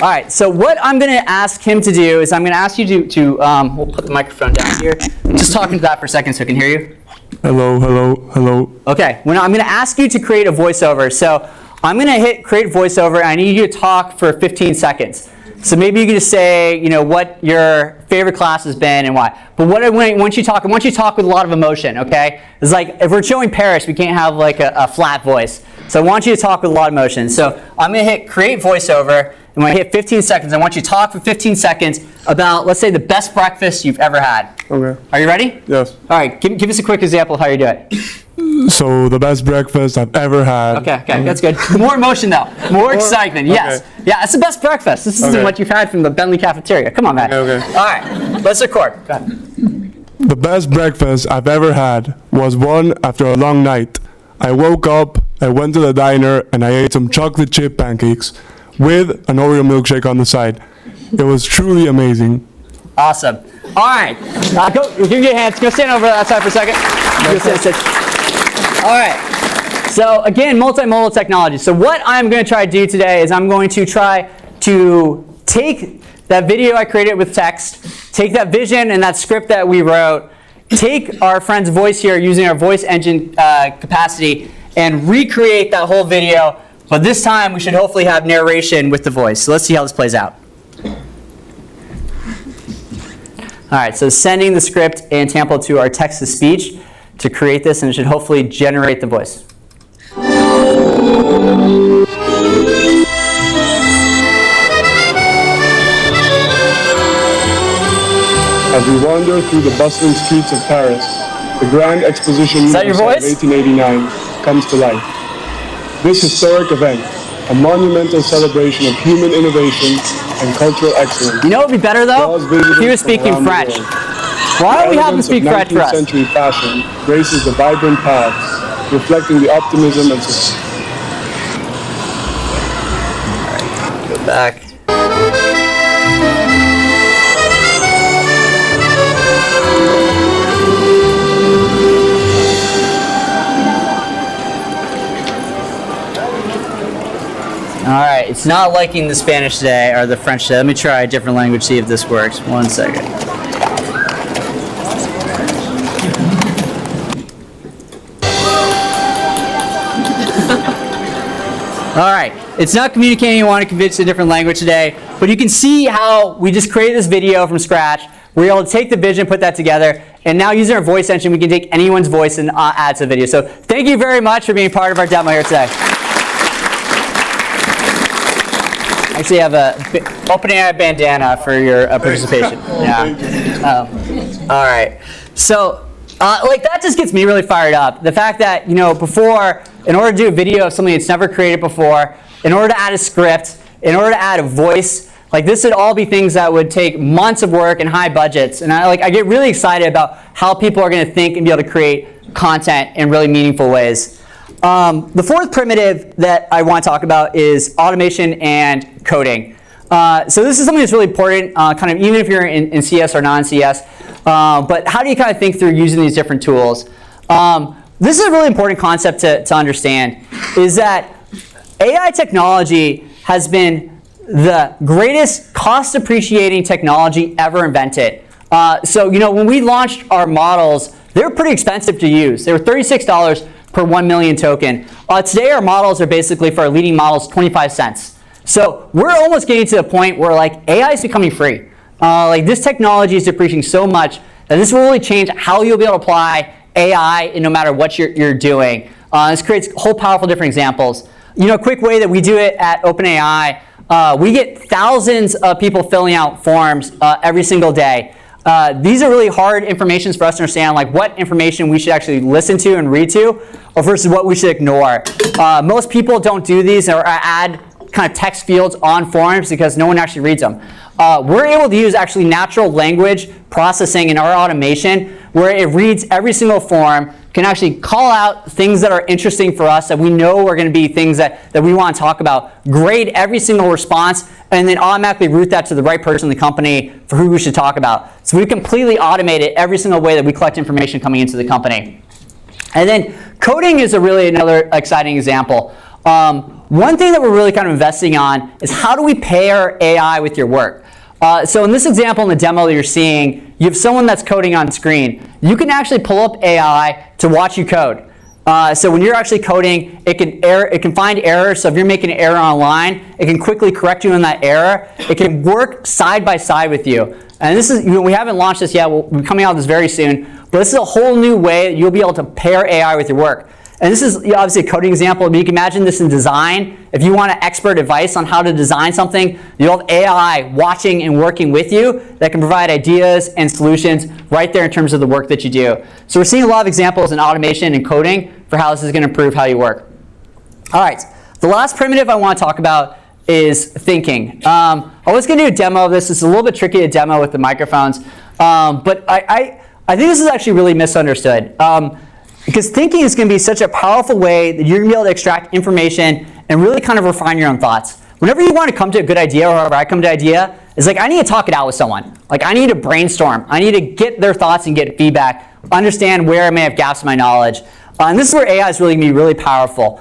[SPEAKER 2] All right, so what I'm going to ask him to do is I'm going to ask you to we'll put the microphone down here. Just talk into that for a second so I can hear you.
[SPEAKER 3] Hello, hello, hello.
[SPEAKER 2] Okay, well, I'm going to ask you to create a voiceover. So I'm going to hit create voiceover, and I need you to talk for 15 seconds. So maybe you can just say, what your favorite class has been and why. But what I want you to talk with a lot of emotion, okay? It's like, if we're showing Paris, we can't have like a flat voice. So I want you to talk with a lot of emotion. So I'm going to hit create voiceover, and when I hit 15 seconds, I want you to talk for 15 seconds about, let's say, the best breakfast you've ever had.
[SPEAKER 3] Okay.
[SPEAKER 2] Are you ready?
[SPEAKER 3] Yes.
[SPEAKER 2] All right, give us a quick example of how you do it.
[SPEAKER 3] So the best breakfast I've ever had.
[SPEAKER 2] Okay, that's good. More emotion though, more excitement. Yes,
[SPEAKER 3] okay.
[SPEAKER 2] Yeah, it's the best breakfast. This isn't what you've had from the Bentley cafeteria. Come on, man.
[SPEAKER 3] Okay.
[SPEAKER 2] All right, let's record. Go ahead.
[SPEAKER 3] The best breakfast I've ever had was one after a long night. I woke up, I went to the diner, and I ate some chocolate chip pancakes with an Oreo milkshake on the side. It was truly amazing.
[SPEAKER 2] Awesome. All right, go. Give me your hands. Go stand over outside for a second. Go sit. All right. So again, multimodal technology. So what I'm going to try to do today is I'm going to try to take that video I created with text, take that vision and that script that we wrote, take our friend's voice here using our voice engine capacity, and recreate that whole video. But this time we should hopefully have narration with the voice. So let's see how this plays out. All right, so sending the script and sample to our text-to-speech to create this, and it should hopefully generate the voice.
[SPEAKER 3] As we wander through the bustling streets of Paris, the Grand Exposition
[SPEAKER 2] Is that your
[SPEAKER 3] of
[SPEAKER 2] voice?
[SPEAKER 3] 1889 comes to life. This historic event, a monumental celebration of human innovation and cultural excellence.
[SPEAKER 2] You know what would be better though?
[SPEAKER 3] draws
[SPEAKER 2] If he
[SPEAKER 3] visitors
[SPEAKER 2] was
[SPEAKER 3] from
[SPEAKER 2] speaking
[SPEAKER 3] around the
[SPEAKER 2] French.
[SPEAKER 3] world.
[SPEAKER 2] Why don't we have him
[SPEAKER 3] Elegance
[SPEAKER 2] speak
[SPEAKER 3] of
[SPEAKER 2] French for
[SPEAKER 3] 19th
[SPEAKER 2] us?
[SPEAKER 3] century fashion graces the vibrant paths, reflecting the optimism and
[SPEAKER 2] Go back. All right, it's not liking the Spanish today, or the French today. Let me try a different language, see if this works. 1 second. All right, it's not communicating. You want to convince a different language today, but you can see how we just created this video from scratch. We're able to take the vision, put that together, and now using our voice engine, we can take anyone's voice and add to the video. So thank you very much for being part of our demo here today. Actually, have a OpenAI bandana for your participation. Yeah. All right. So, like that just gets me really fired up. The fact that before, in order to do a video of something that's never created before, in order to add a script, in order to add a voice, Like this would all be things that would take months of work and high budgets. And I get really excited about how people are going to think and be able to create content in really meaningful ways. The fourth primitive that I want to talk about is automation and coding. So this is something that's really important, kind of even if you're in CS or non-CS. But how do you kind of think through using these different tools? This is a really important concept to understand, is that AI technology has been the greatest cost appreciating technology ever invented. So when we launched our models, they were pretty expensive to use. They were $36 per 1 million token. Today our models are basically, for our leading models, 25 cents. So we're almost getting to the point where AI is becoming free. This technology is depreciating so much that this will really change how you'll be able to apply AI in no matter what you're doing. This creates whole powerful different examples. A quick way that we do it at OpenAI, we get thousands of people filling out forms every single day. These are really hard informations for us to understand, like what information we should actually listen to and read to versus what we should ignore. Most people don't do these or add kind of text fields on forms because no one actually reads them. We're able to use actually natural language processing in our automation where it reads every single form, can actually call out things that are interesting for us that we know are going to be things that we want to talk about, grade every single response, and then automatically route that to the right person in the company for who we should talk about. So we completely automated every single way that we collect information coming into the company. And then coding is another exciting example. One thing that we're really kind of investing on is how do we pair AI with your work? So in this example, in the demo that you're seeing, you have someone that's coding on screen. You can actually pull up AI to watch you code. So when you're actually coding, it can find errors. So if you're making an error online, it can quickly correct you on that error. It can work side by side with you. And this is, we haven't launched this yet. We'll be coming out with this very soon. But this is a whole new way that you'll be able to pair AI with your work. And this is obviously a coding example, but you can imagine this in design. If you want expert advice on how to design something, you'll have AI watching and working with you that can provide ideas and solutions right there in terms of the work that you do. So we're seeing a lot of examples in automation and coding for how this is going to improve how you work. All right, the last primitive I want to talk about is thinking. I was going to do a demo of this. It's a little bit tricky to demo with the microphones, but I think this is actually really misunderstood. Because thinking is going to be such a powerful way that you're going to be able to extract information and really kind of refine your own thoughts. Whenever you want to come to a good idea, or however I come to an idea, it's like I need to talk it out with someone. Like I need to brainstorm. I need to get their thoughts and get feedback, understand where I may have gaps in my knowledge. And this is where AI is really going to be really powerful.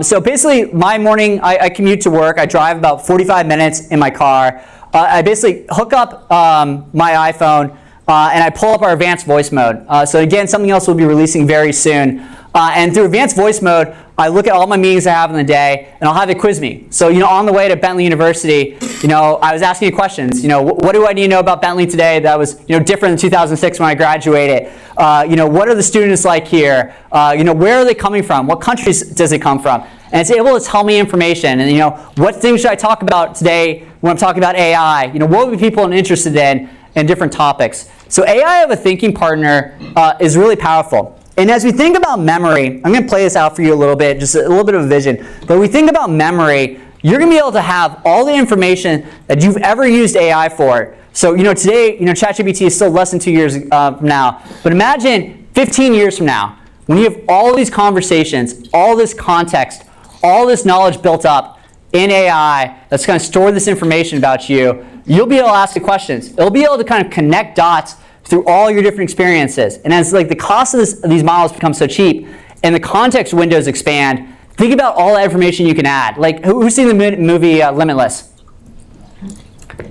[SPEAKER 2] So basically, my morning, I commute to work. I drive about 45 minutes in my car. I basically hook up my iPhone, and I pull up our advanced voice mode. So again, something else we'll be releasing very soon. And through advanced voice mode, I look at all my meetings I have in the day, and I'll have it quiz me. So on the way to Bentley University, I was asking you questions. What do I need to know about Bentley today that was different in 2006 when I graduated? What are the students like here? Where are they coming from? What countries does it come from? And it's able to tell me information. And what things should I talk about today when I'm talking about AI? What would be people interested in different topics? So AI of a thinking partner is really powerful. And as we think about memory, I'm going to play this out for you a little bit, just a little bit of a vision. But when we think about memory, you're going to be able to have all the information that you've ever used AI for. So today, ChatGPT is still less than 2 years from now. But imagine 15 years from now, when you have all these conversations, all this context, all this knowledge built up in AI that's going to store this information about you, you'll be able to ask the questions. It'll be able to kind of connect dots through all your different experiences. And as the cost of these models become so cheap and the context windows expand, think about all the information you can add. Like, who's seen the movie Limitless?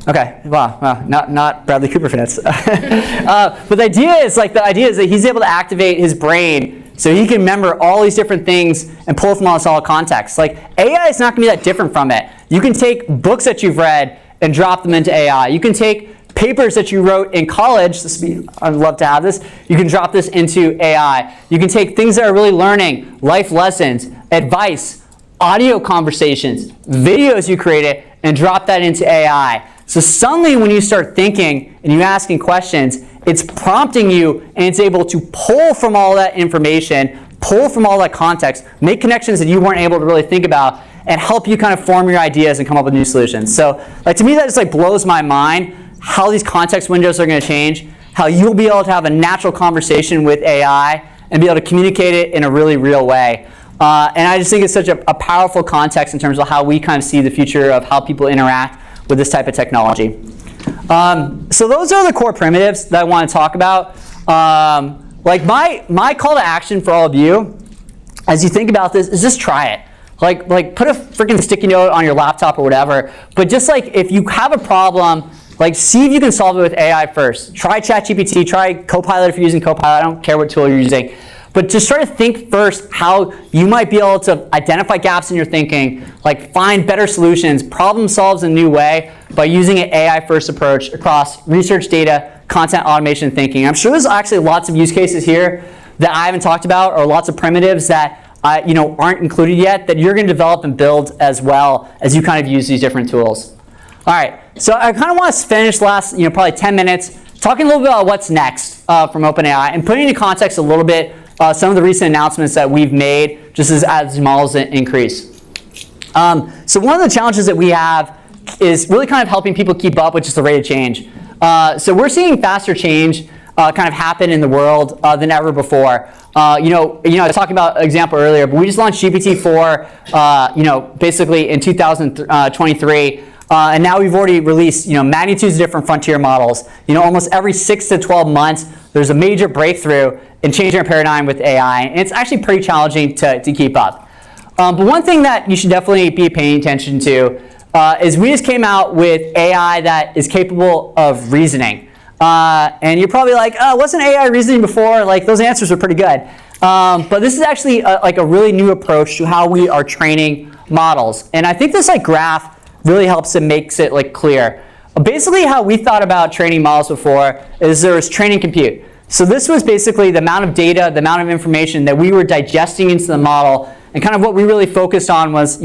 [SPEAKER 2] Okay, wow, not Bradley Cooper fans. But the idea is that he's able to activate his brain so he can remember all these different things and pull from all this all context. Like, AI is not going to be that different from it. You can take books that you've read and drop them into AI. You can take papers that you wrote in college. I'd love to have this. You can drop this into AI. You can take things that are really learning, life lessons, advice, audio conversations, videos you created, and drop that into AI. So suddenly when you start thinking and you're asking questions, it's prompting you and it's able to pull from all that information, pull from all that context, make connections that you weren't able to really think about, and help you kind of form your ideas and come up with new solutions. So like to me, that just like blows my mind how these context windows are going to change, how you'll be able to have a natural conversation with AI and be able to communicate it in a really real way. And I just think it's such a powerful context in terms of how we kind of see the future of how people interact with this type of technology. So those are the core primitives that I want to talk about. Like my call to action for all of you, as you think about this, is just try it. Like put a freaking sticky note on your laptop or whatever. But just like if you have a problem, like see if you can solve it with AI first. Try ChatGPT, try Copilot if you're using Copilot. I don't care what tool you're using. But just try to think first how you might be able to identify gaps in your thinking, like find better solutions, problem solves in a new way by using an AI-first approach across research, data, content automation, thinking. I'm sure there's actually lots of use cases here that I haven't talked about, or lots of primitives that aren't included yet that you're going to develop and build as well as you kind of use these different tools. All right, so I kind of want to finish last probably 10 minutes talking a little bit about what's next from OpenAI and putting into context a little bit some of the recent announcements that we've made just as models increase. So one of the challenges that we have is really kind of helping people keep up with just the rate of change. So we're seeing faster change kind of happen in the world than ever before. I was talking about an example earlier, but we just launched GPT-4 basically in 2023. And now we've already released magnitudes of different frontier models. Almost every 6 to 12 months, there's a major breakthrough in changing our paradigm with AI. And it's actually pretty challenging to keep up. But one thing that you should definitely be paying attention to is we just came out with AI that is capable of reasoning. And you're probably like, oh, wasn't AI reasoning before? Like, those answers are pretty good. But this is actually a really new approach to how we are training models. And I think this graph really helps and makes it clear. Basically, how we thought about training models before is there was training compute. So this was basically the amount of data, the amount of information that we were digesting into the model, and kind of what we really focused on was,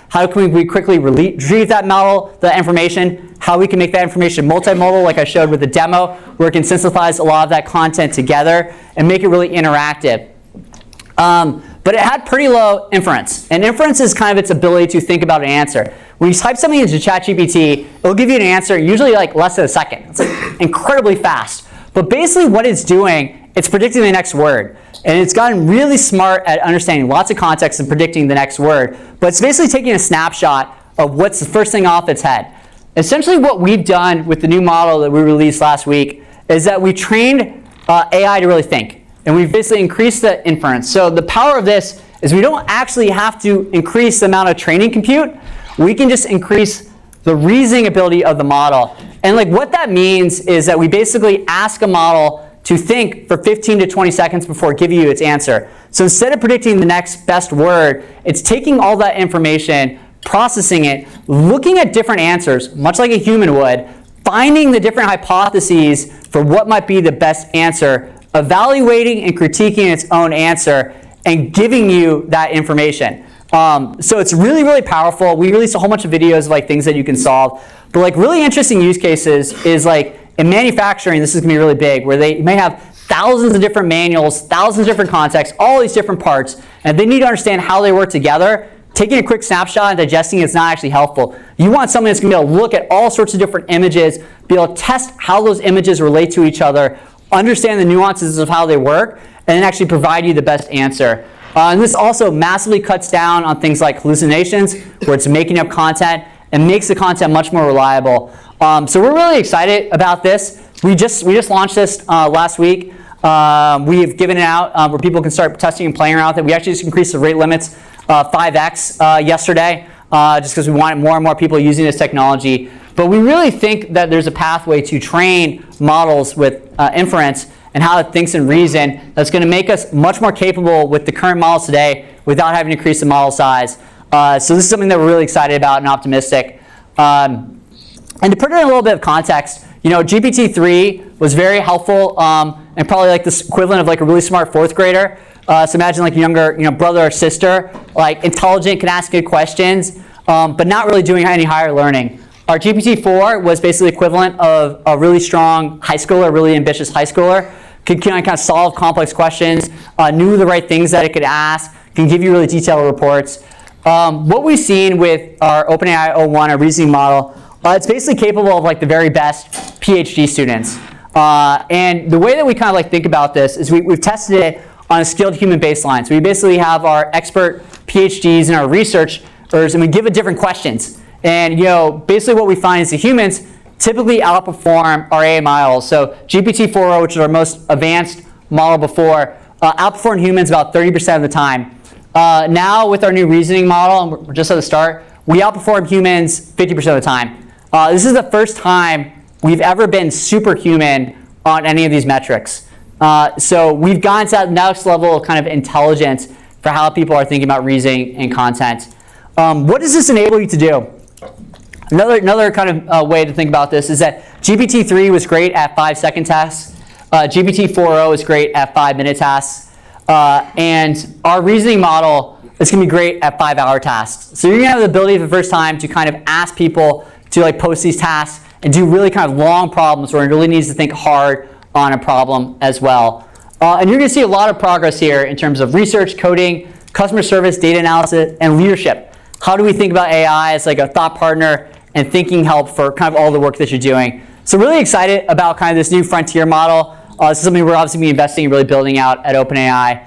[SPEAKER 2] how can we quickly retrieve that model, the information, how we can make that information multimodal, like I showed with the demo, where it can synthesize a lot of that content together and make it really interactive. But it had pretty low inference. And inference is kind of its ability to think about an answer. When you type something into ChatGPT, it'll give you an answer usually less than a second. It's incredibly fast. But basically what it's doing, it's predicting the next word. And it's gotten really smart at understanding lots of context and predicting the next word. But it's basically taking a snapshot of what's the first thing off its head. Essentially what we've done with the new model that we released last week is that we trained AI to really think. And we've basically increased the inference. So the power of this is we don't actually have to increase the amount of training compute. We can just increase the reasoning ability of the model. And what that means is that we basically ask a model to think for 15 to 20 seconds before giving you its answer. So instead of predicting the next best word, it's taking all that information, processing it, looking at different answers, much like a human would, finding the different hypotheses for what might be the best answer, evaluating and critiquing its own answer, and giving you that information. So it's really, really powerful. We released a whole bunch of videos of things that you can solve. But really interesting use cases is in manufacturing, this is going to be really big, where they may have thousands of different manuals, thousands of different contexts, all these different parts, and they need to understand how they work together. Taking a quick snapshot and digesting it is not actually helpful. You want someone that's going to be able to look at all sorts of different images, be able to test how those images relate to each other, understand the nuances of how they work, and then actually provide you the best answer. And this also massively cuts down on things like hallucinations, where it's making up content, and makes the content much more reliable. So we're really excited about this. We just launched this last week. We've given it out where people can start testing and playing around with it. We actually just increased the rate limits 5x yesterday, just because we wanted more and more people using this technology. But we really think that there's a pathway to train models with inference and how it thinks and reason that's going to make us much more capable with the current models today without having to increase the model size. So this is something that we're really excited about and optimistic. And to put it in a little bit of context, GPT-3 was very helpful and probably this equivalent of a really smart fourth grader. So imagine younger brother or sister, intelligent, can ask good questions, but not really doing any higher learning. Our GPT-4 was basically equivalent of a really strong high schooler, really ambitious high schooler, could kind of solve complex questions, knew the right things that it could ask, can give you really detailed reports. what we've seen with our OpenAI O1, our reasoning model, it's basically capable of like the very best PhD students. And the way that we kind of like think about this is we've tested it on a skilled human baseline. So we basically have our expert PhDs and our researchers, and we give it different questions. And basically what we find is the humans typically outperform our AI models. So GPT-4o, which is our most advanced model before, outperformed humans about 30% of the time. Now with our new reasoning model, and we're just at the start, we outperform humans 50% of the time. This is the first time we've ever been superhuman on any of these metrics. So we've gotten to that next level of kind of intelligence for how people are thinking about reasoning and content. What does this enable you to do? Another kind of way to think about this is that GPT-3 was great at 5-second tasks. GPT-4o is great at 5-minute tasks. And our reasoning model is going to be great at 5-hour tasks. So you're going to have the ability for the first time to kind of ask people to like post these tasks and do really kind of long problems where it really needs to think hard on a problem as well. And you're going to see a lot of progress here in terms of research, coding, customer service, data analysis, and leadership. How do we think about AI as like a thought partner and thinking help for kind of all the work that you're doing? So really excited about kind of this new frontier model. This is something we're obviously be investing in really building out at OpenAI.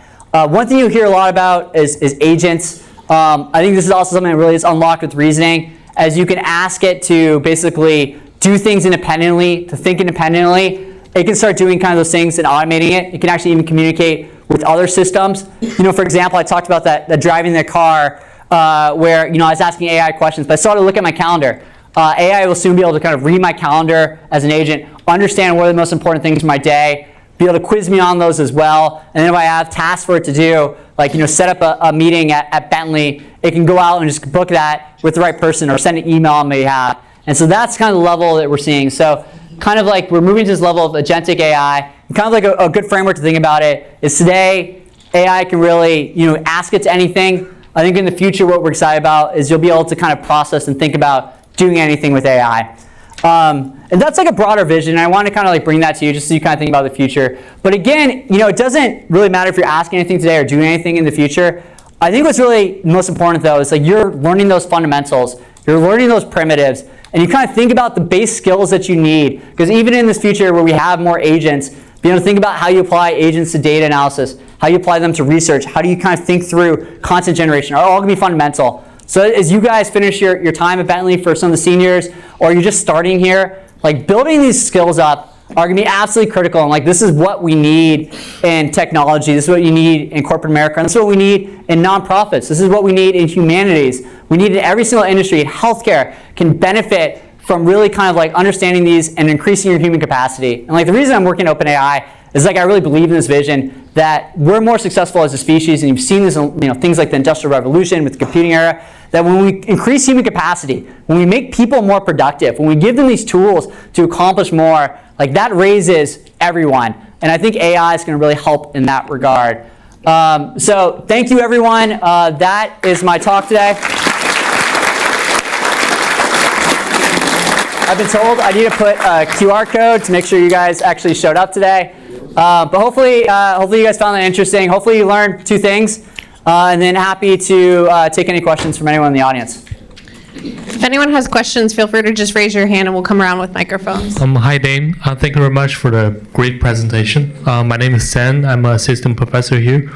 [SPEAKER 2] One thing you'll hear a lot about is agents. I think this is also something that really is unlocked with reasoning, as you can ask it to basically do things independently, to think independently. It can start doing kind of those things and automating it. It can actually even communicate with other systems. For example, I talked about that driving the car where I was asking AI questions, but I started to look at my calendar. AI will soon be able to kind of read my calendar as an agent, understand what are the most important things for my day, be able to quiz me on those as well. And then if I have tasks for it to do, like set up a meeting at Bentley, it can go out and just book that with the right person or send an email on my behalf. And so that's kind of the level that we're seeing. So kind of like we're moving to this level of agentic AI. And kind of like a good framework to think about it is today, AI can really ask it to anything. I think in the future what we're excited about is you'll be able to kind of process and think about doing anything with AI. And that's like a broader vision. And I want to kind of like bring that to you just so you kind of think about the future. But again, it doesn't really matter if you're asking anything today or doing anything in the future. I think what's really most important though is like you're learning those fundamentals, you're learning those primitives, and you kind of think about the base skills that you need. Because even in this future where we have more agents, be able to think about how you apply agents to data analysis, how you apply them to research, how do you kind of think through content generation, are all going to be fundamental. So as you guys finish your time at Bentley, for some of the seniors, or you're just starting here, like building these skills up are going to be absolutely critical. And like this is what we need in technology. This is what you need in corporate America. And this is what we need in nonprofits. This is what we need in humanities. We need it in every single industry. And healthcare can benefit from really kind of like understanding these and increasing your human capacity. And like the reason I'm working at OpenAI is like I really believe in this vision that we're more successful as a species, and you've seen this in things like the Industrial Revolution with the computing era, that when we increase human capacity, when we make people more productive, when we give them these tools to accomplish more, like that raises everyone. And I think AI is going to really help in that regard. So thank you, everyone. That is my talk today. I've been told I need to put a QR code to make sure you guys actually showed up today. But hopefully you guys found that interesting. Hopefully you learned 2 things. And then happy to take any questions from anyone in the audience.
[SPEAKER 4] If anyone has questions, feel free to just raise your hand and we'll come around with microphones.
[SPEAKER 5] Hi, Dane. Thank you very much for the great presentation. My name is Sen. I'm an assistant professor here.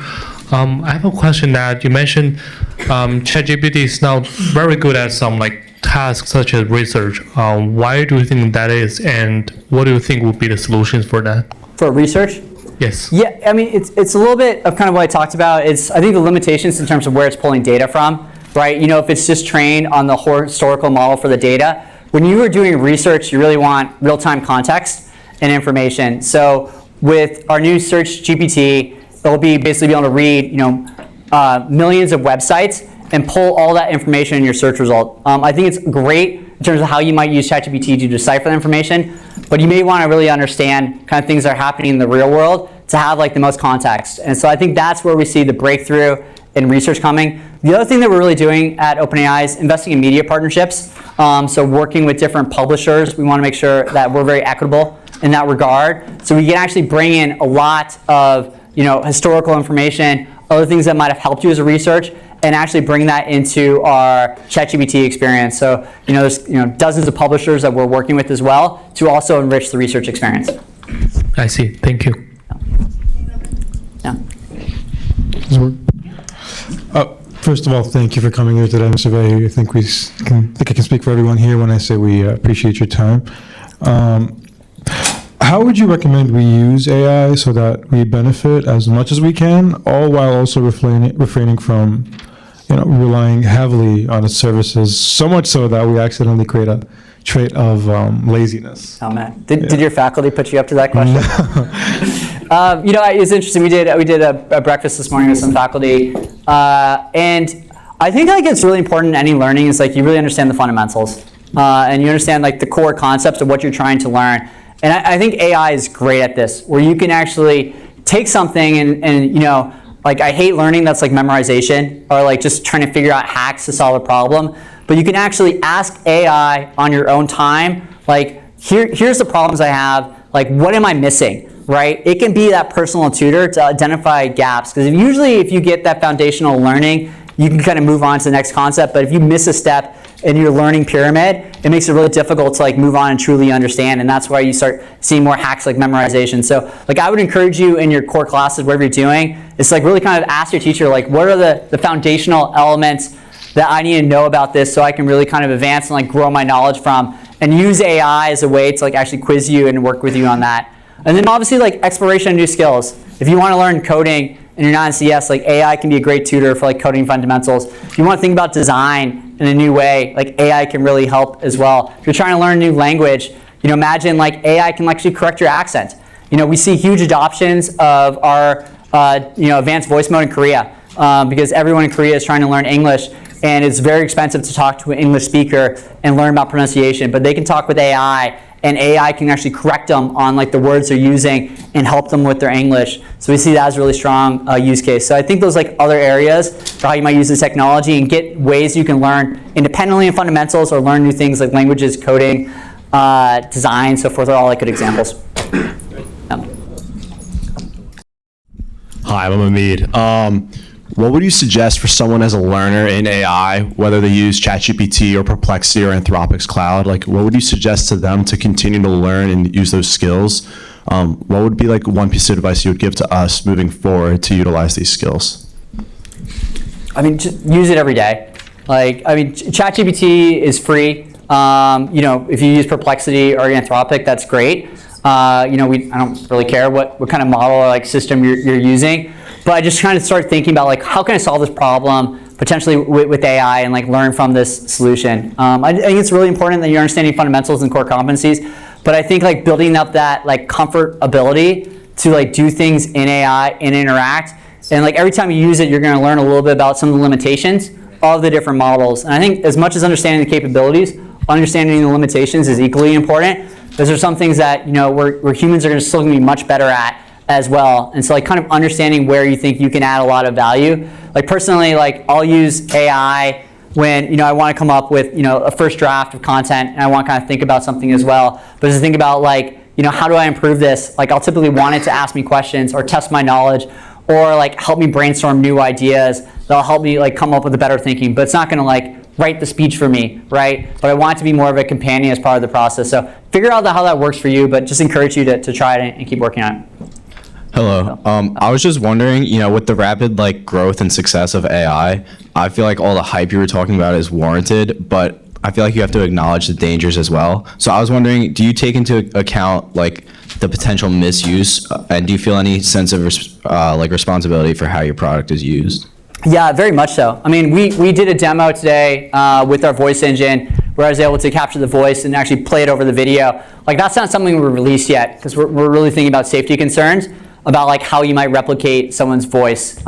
[SPEAKER 5] I have a question that you mentioned ChatGPT is now very good at some tasks such as research. Why do you think that is, and what do you think would be the solutions for that?
[SPEAKER 2] For research?
[SPEAKER 5] Yes.
[SPEAKER 2] Yeah, I mean, it's a little bit of kind of what I talked about. It's, I think, the limitations in terms of where it's pulling data from, right? If it's just trained on the historical model for the data, when you are doing research, you really want real-time context and information. So with our new Search GPT, it'll be basically able to read, millions of websites and pull all that information in your search result. I think it's great in terms of how you might use ChatGPT to decipher the information, but you may want to really understand kind of things that are happening in the real world to have the most context. And so I think that's where we see the breakthrough in research coming. The other thing that we're really doing at OpenAI is investing in media partnerships. So working with different publishers, we want to make sure that we're very equitable in that regard. So we can actually bring in a lot of historical information, other things that might have helped you as a research, and actually bring that into our ChatGPT experience. So, there's dozens of publishers that we're working with as well to also enrich the research experience.
[SPEAKER 5] I see. Thank you.
[SPEAKER 2] Yeah.
[SPEAKER 6] First of all, thank you for coming here today, Mr. Vahey. I think I can speak for everyone here when I say we appreciate your time. How would you recommend we use AI so that we benefit as much as we can, all while also refraining from, relying heavily on its services, so much so that we accidentally create a trait of laziness?
[SPEAKER 2] Oh man, did your faculty put you up to that question? It's interesting. We did a breakfast this morning with some faculty, and I think it's really important in any learning is you really understand the fundamentals, and you understand the core concepts of what you're trying to learn. And I think AI is great at this, where you can actually take something and I hate learning that's memorization or just trying to figure out hacks to solve a problem. But you can actually ask AI on your own time, here's the problems I have, what am I missing, right? It can be that personal tutor to identify gaps. Because usually if you get that foundational learning, you can kind of move on to the next concept. But if you miss a step in your learning pyramid, it makes it really difficult to move on and truly understand. And that's why you start seeing more hacks like memorization. So I would encourage you in your core classes, whatever you're doing, it's really kind of ask your teacher, what are the foundational elements that I need to know about this so I can really kind of advance and grow my knowledge from, and use AI as a way to actually quiz you and work with you on that. And then obviously exploration of new skills. If you want to learn coding and you're not in CS, AI can be a great tutor for coding fundamentals. If you want to think about design in a new way, AI can really help as well. If you're trying to learn a new language, imagine AI can actually correct your accent. We see huge adoptions of our advanced voice mode in Korea because everyone in Korea is trying to learn English, and it's very expensive to talk to an English speaker and learn about pronunciation. But they can talk with AI, and AI can actually correct them on the words they're using and help them with their English. So we see that as a really strong use case. So I think those other areas for how you might use this technology and get ways you can learn independently in fundamentals or learn new things like languages, coding, design, so forth are all good examples.
[SPEAKER 7] Hi, I'm Hamid. What would you suggest for someone as a learner in AI, whether they use ChatGPT or Perplexity or Anthropic's cloud? What would you suggest to them to continue to learn and use those skills? What would be one piece of advice you would give to us moving forward to utilize these skills?
[SPEAKER 2] Just use it every day. ChatGPT is free. If you use Perplexity or Anthropic, that's great. I don't really care what kind of model or system you're using. But I just kind of start thinking about how can I solve this problem potentially with AI and learn from this solution. I think it's really important that you're understanding fundamentals and core competencies. But I think building up that comfort ability to do things in AI and interact. And every time you use it, you're going to learn a little bit about some of the limitations of the different models. And I think as much as understanding the capabilities, understanding the limitations is equally important. Because there's some things that where humans are still going to be much better at as well. And so kind of understanding where you think you can add a lot of value. Personally, I'll use AI when I want to come up with a first draft of content, and I want to kind of think about something as well. But as I think about how do I improve this? I'll typically want it to ask me questions or test my knowledge, or help me brainstorm new ideas that'll help me come up with a better thinking. But it's not going to write the speech for me, right? But I want it to be more of a companion as part of the process. So figure out how that works for you, but just encourage you to try it and keep working on it.
[SPEAKER 7] Hello. I was just wondering, with the rapid growth and success of AI, I feel all the hype you were talking about is warranted, but I feel you have to acknowledge the dangers as well. So I was wondering, do you take into account the potential misuse, and do you feel any sense of responsibility for how your product is used?
[SPEAKER 2] Yeah, very much so. We did a demo today with our voice engine where I was able to capture the voice and actually play it over the video. That's not something we released yet because we're really thinking about safety concerns about how you might replicate someone's voice.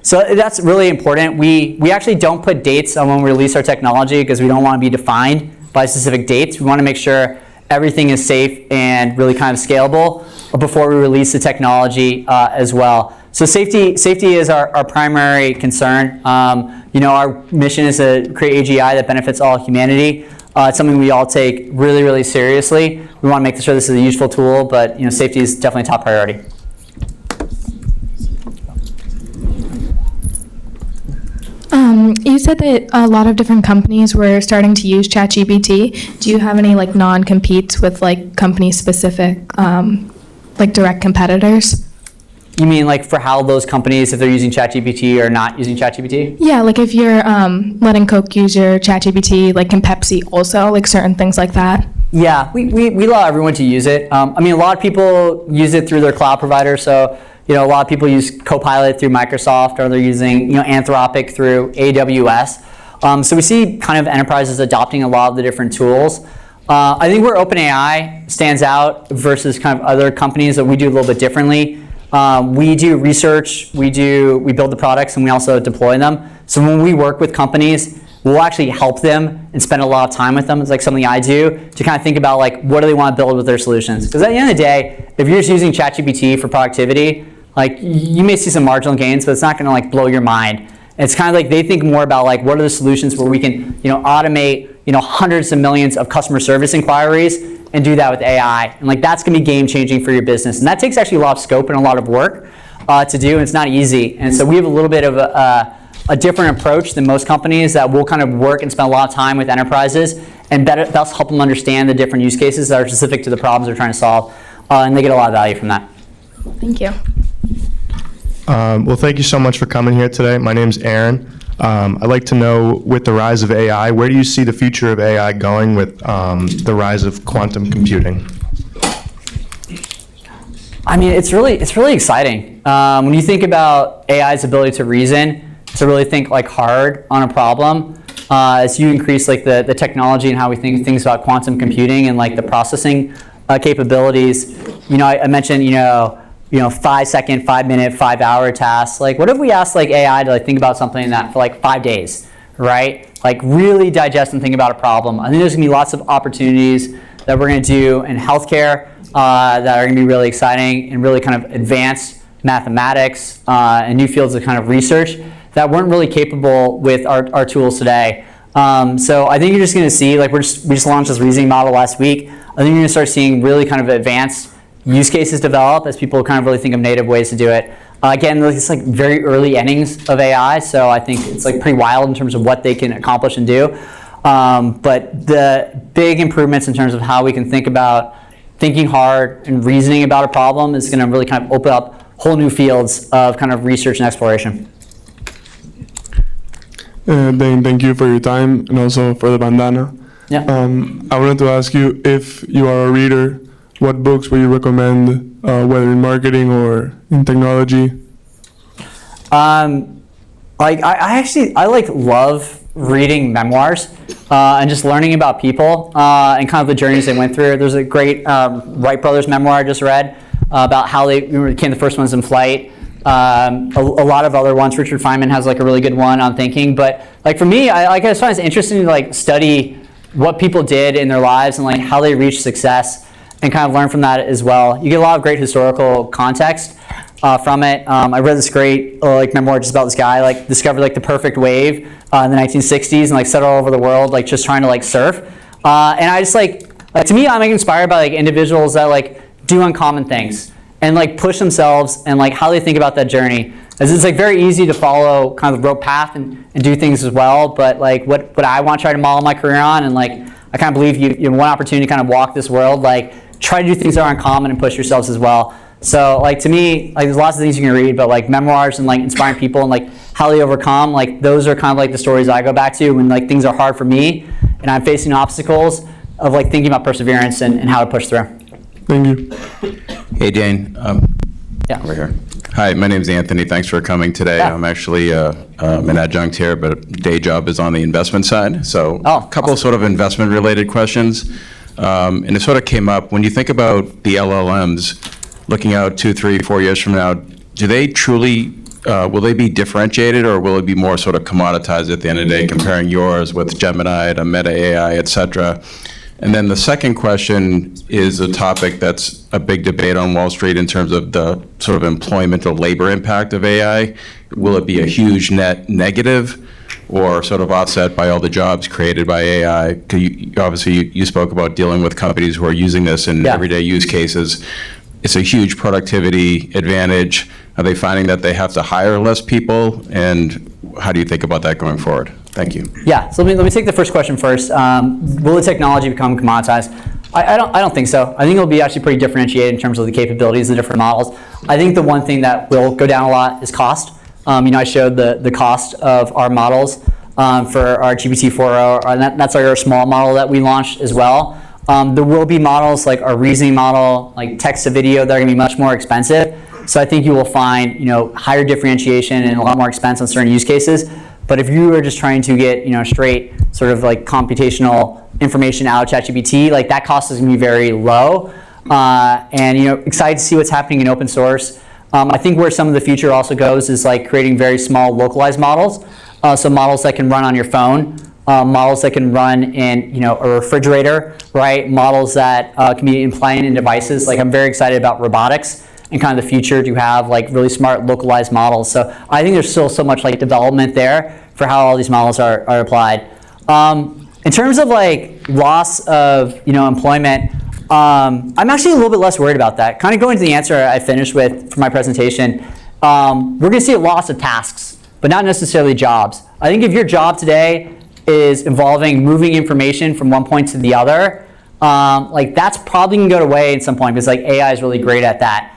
[SPEAKER 2] So that's really important. We actually don't put dates on when we release our technology because we don't want to be defined by specific dates. We want to make sure everything is safe and really kind of scalable before we release the technology as well. So safety is our primary concern. Our mission is to create AGI that benefits all humanity. It's something we all take really, really seriously. We want to make sure this is a useful tool, but safety is definitely a top priority.
[SPEAKER 8] You said that a lot of different companies were starting to use ChatGPT. Do you have any like non-competes with like company-specific, like direct competitors?
[SPEAKER 2] You mean like for how those companies, if they're using ChatGPT or not using ChatGPT?
[SPEAKER 8] Yeah, like if you're letting Coke use your ChatGPT, like can Pepsi also, like certain things like that?
[SPEAKER 2] Yeah, we allow everyone to use it. I mean, a lot of people use it through their cloud provider. So, a lot of people use Copilot through Microsoft, or they're using, Anthropic through AWS. So we see kind of enterprises adopting a lot of the different tools. I think where OpenAI stands out versus kind of other companies that we do a little bit differently. We do research, we build the products, and we also deploy them. So when we work with companies, we'll actually help them and spend a lot of time with them. It's like something I do to kind of think about like what do they want to build with their solutions. Because at the end of the day, if you're just using ChatGPT for productivity, like you may see some marginal gains, but it's not going to like blow your mind. It's kind of like they think more about like what are the solutions where we can automate hundreds of millions of customer service inquiries and do that with AI. And like that's going to be game changing for your business. And that takes actually a lot of scope and a lot of work to do, and it's not easy. And so we have a little bit of a different approach than most companies that will kind of work and spend a lot of time with enterprises and thus help them understand the different use cases that are specific to the problems they're trying to solve. And they get a lot of value from that.
[SPEAKER 8] Thank you.
[SPEAKER 9] Well, thank you so much for coming here today. My name's Aaron. I'd like to know, with the rise of AI, where do you see the future of AI going with the rise of quantum computing?
[SPEAKER 2] I mean, it's really exciting. When you think about AI's ability to reason, to really think like hard on a problem, as you increase like the technology and how we think things about quantum computing and like the processing capabilities. I mentioned 5 second, 5 minute, 5 hour tasks. Like, what if we asked like AI to like think about something that for like 5 days, right? Like really digest and think about a problem. I think there's gonna be lots of opportunities that we're gonna do in healthcare that are gonna be really exciting and really kind of advanced mathematics and new fields of kind of research that weren't really capable with our tools today. So I think you're just gonna see, like we just launched this reasoning model last week. I think you're gonna start seeing really kind of advanced use cases develop as people kind of really think of native ways to do it. Again, it's like very early innings of AI, so I think it's like pretty wild in terms of what they can accomplish and do. But the big improvements in terms of how we can think about thinking hard and reasoning about a problem is going to really kind of open up whole new fields of kind of research and exploration.
[SPEAKER 3] Dane, thank you for your time and also for the bandana.
[SPEAKER 2] Yeah.
[SPEAKER 3] I wanted to ask you, if you are a reader, what books would you recommend, whether in marketing or in technology?
[SPEAKER 2] Like I love reading memoirs and just learning about people and kind of the journeys they went through. There's a great Wright brothers memoir I just read about how they became the first ones in flight. A lot of other ones. Richard Feynman has like a really good one on thinking. But like for me, I just find it's interesting to like study what people did in their lives and like how they reached success, and kind of learn from that as well. You get a lot of great historical context from it. I read this great like memoir just about this guy like discovered like the perfect wave in the 1960s and like set all over the world like just trying to like surf. And I just like to me, I'm like inspired by like individuals that like do uncommon things and like push themselves and like how they think about that journey. As it's like very easy to follow kind of the rope path and do things as well. But like what I want to try to model my career on, and like I kind of believe you have one opportunity to kind of walk this world, like try to do things that are uncommon and push yourselves as well. So like to me, like there's lots of things you can read, but like memoirs and like inspiring people and like how they overcome, like those are kind of like the stories I go back to when like things are hard for me and I'm facing obstacles of like thinking about perseverance and how to push through.
[SPEAKER 3] Thank you.
[SPEAKER 10] Hey, Dane.
[SPEAKER 2] Yeah.
[SPEAKER 10] Over here. Hi, my name's Anthony. Thanks for coming today.
[SPEAKER 2] Yeah.
[SPEAKER 10] I'm actually an adjunct here, but day job is on the investment side. So a couple sort of investment related questions. And it sort of came up, when you think about the LLMs, looking out 2, 3, 4 years from now, do they truly, will they be differentiated, or will it be more sort of commoditized at the end of the day, comparing yours with Gemini to Meta AI, et cetera? And then the second question is a topic that's a big debate on Wall Street in terms of the sort of employment or labor impact of AI. Will it be a huge net negative, or sort of offset by all the jobs created by AI? 'Cause obviously you spoke about dealing with companies who are using this in everyday use cases. It's a huge productivity advantage. Are they finding that they have to hire less people? And how do you think about that going forward? Thank you.
[SPEAKER 2] Yeah, so let me take the first question first. Will the technology become commoditized? I don't think so. I think it'll be actually pretty differentiated in terms of the capabilities of the different models. I think the one thing that will go down a lot is cost. I showed the cost of our models for our GPT-4o, and that's our small model that we launched as well. There will be models like our reasoning model, like text to video, that are going to be much more expensive. So I think you will find higher differentiation and a lot more expense on certain use cases. But if you are just trying to get straight sort of like computational information out of ChatGPT, like that cost is going to be very low. And excited to see what's happening in open source. I think where some of the future also goes is like creating very small localized models. So models that can run on your phone, models that can run in a refrigerator, right? Models that can be implanted in devices. Like I'm very excited about robotics and kind of the future to have like really smart localized models. So I think there's still so much like development there for how all these models are applied. In terms of like loss of employment, I'm actually a little bit less worried about that. Kind of going to the answer I finished with for my presentation, we're going to see a loss of tasks, but not necessarily jobs. I think if your job today is involving moving information from one point to the other, like that's probably going to go away at some point because like AI is really great at that.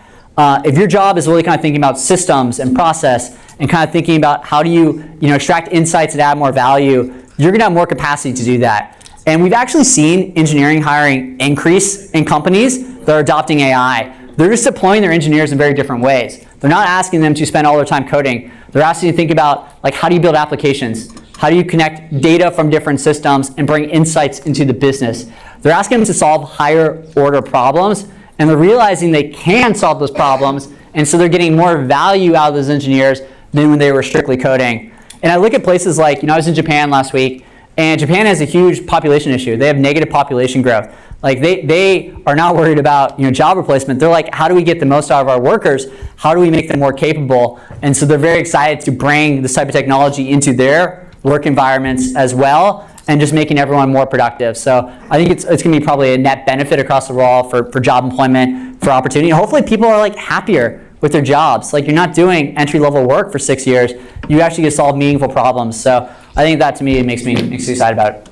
[SPEAKER 2] If your job is really kind of thinking about systems and process and kind of thinking about how do you extract insights and add more value, you're going to have more capacity to do that. And we've actually seen engineering hiring increase in companies that are adopting AI. They're just deploying their engineers in very different ways. They're not asking them to spend all their time coding. They're asking you to think about like how do you build applications? How do you connect data from different systems and bring insights into the business? They're asking them to solve higher order problems, and they're realizing they can solve those problems, and so they're getting more value out of those engineers than when they were strictly coding. And I look at places like, I was in Japan last week, and Japan has a huge population issue. They have negative population growth. Like they are not worried about job replacement. They're like, how do we get the most out of our workers? How do we make them more capable? And so they're very excited to bring this type of technology into their work environments as well, and just making everyone more productive. So I think it's going to be probably a net benefit across the world for job employment, for opportunity. And hopefully people are like happier with their jobs. Like you're not doing entry-level work for 6 years. You actually get to solve meaningful problems. So I think that to me makes me excited about it.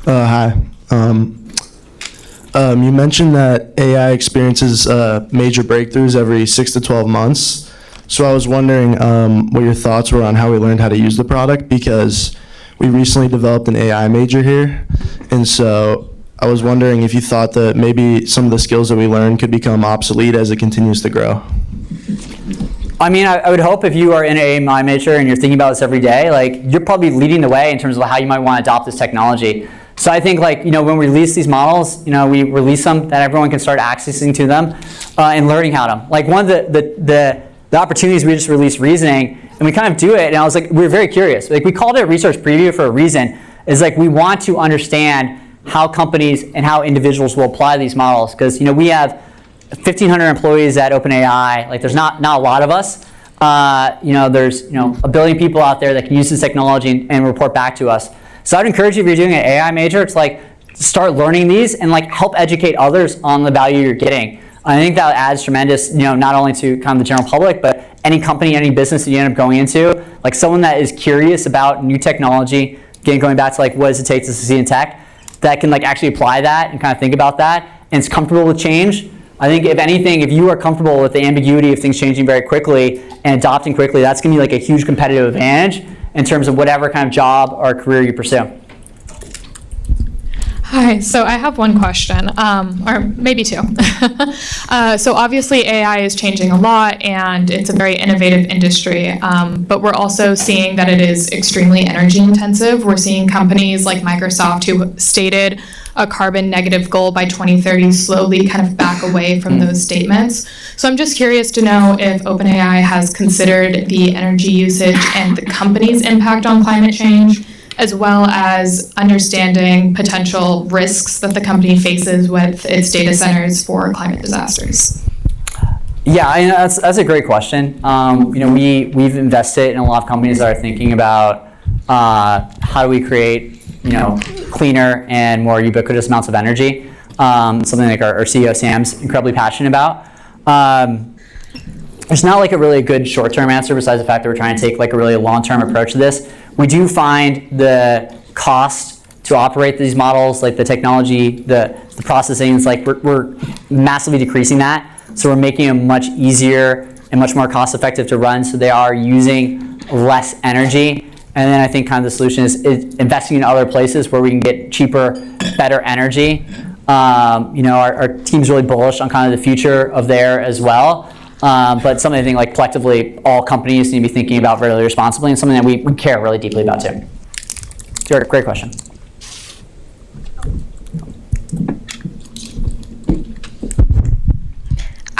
[SPEAKER 11] Hi. You mentioned that AI experiences major breakthroughs every 6 to 12 months. So I was wondering what your thoughts were on how we learned how to use the product, because we recently developed an AI major here. And so I was wondering if you thought that maybe some of the skills that we learned could become obsolete as it continues to grow.
[SPEAKER 2] I mean, I would hope if you are in an AI major and you're thinking about this every day, like you're probably leading the way in terms of how you might want to adopt this technology. So I think like, when we release these models, we release them that everyone can start accessing to them and learning how to. Like one of the opportunities, we just released reasoning and we kind of do it, and I was like, we were very curious. Like we called it a research preview for a reason. Is like we want to understand how companies and how individuals will apply these models, because we have 1,500 employees at OpenAI. Like there's not a lot of us. There's 1 billion people out there that can use this technology and report back to us. So I'd encourage you, if you're doing an AI major, it's like start learning these and like help educate others on the value you're getting. I think that adds tremendous, not only to kind of the general public, but any company, any business that you end up going into, like someone that is curious about new technology, again, going back to like what does it take to succeed in tech, that can like actually apply that and kind of think about that, and is comfortable with change. I think if anything, if you are comfortable with the ambiguity of things changing very quickly and adopting quickly, that's going to be like a huge competitive advantage in terms of whatever kind of job or career you pursue.
[SPEAKER 12] Hi, so I have one question, or maybe two. So obviously AI is changing a lot and it's a very innovative industry, but we're also seeing that it is extremely energy intensive. We're seeing companies like Microsoft, who stated a carbon negative goal by 2030, slowly kind of back away from those statements. So I'm just curious to know if OpenAI has considered the energy usage and the company's impact on climate change, as well as understanding potential risks that the company faces with its data centers for climate disasters.
[SPEAKER 2] Yeah, that's a great question. We've invested in a lot of companies that are thinking about how do we create cleaner and more ubiquitous amounts of energy. Something like our CEO Sam's incredibly passionate about. there's not like a really good short-term answer besides the fact that we're trying to take like a really long-term approach to this. We do find the cost to operate these models, like the technology, the processing, it's like we're massively decreasing that. So we're making them much easier and much more cost-effective to run, so they are using less energy. And then I think kind of the solution is investing in other places where we can get cheaper, better energy. Our team's really bullish on kind of the future of there as well. But something I think like collectively all companies need to be thinking about really responsibly, and something that we care really deeply about too. Great question.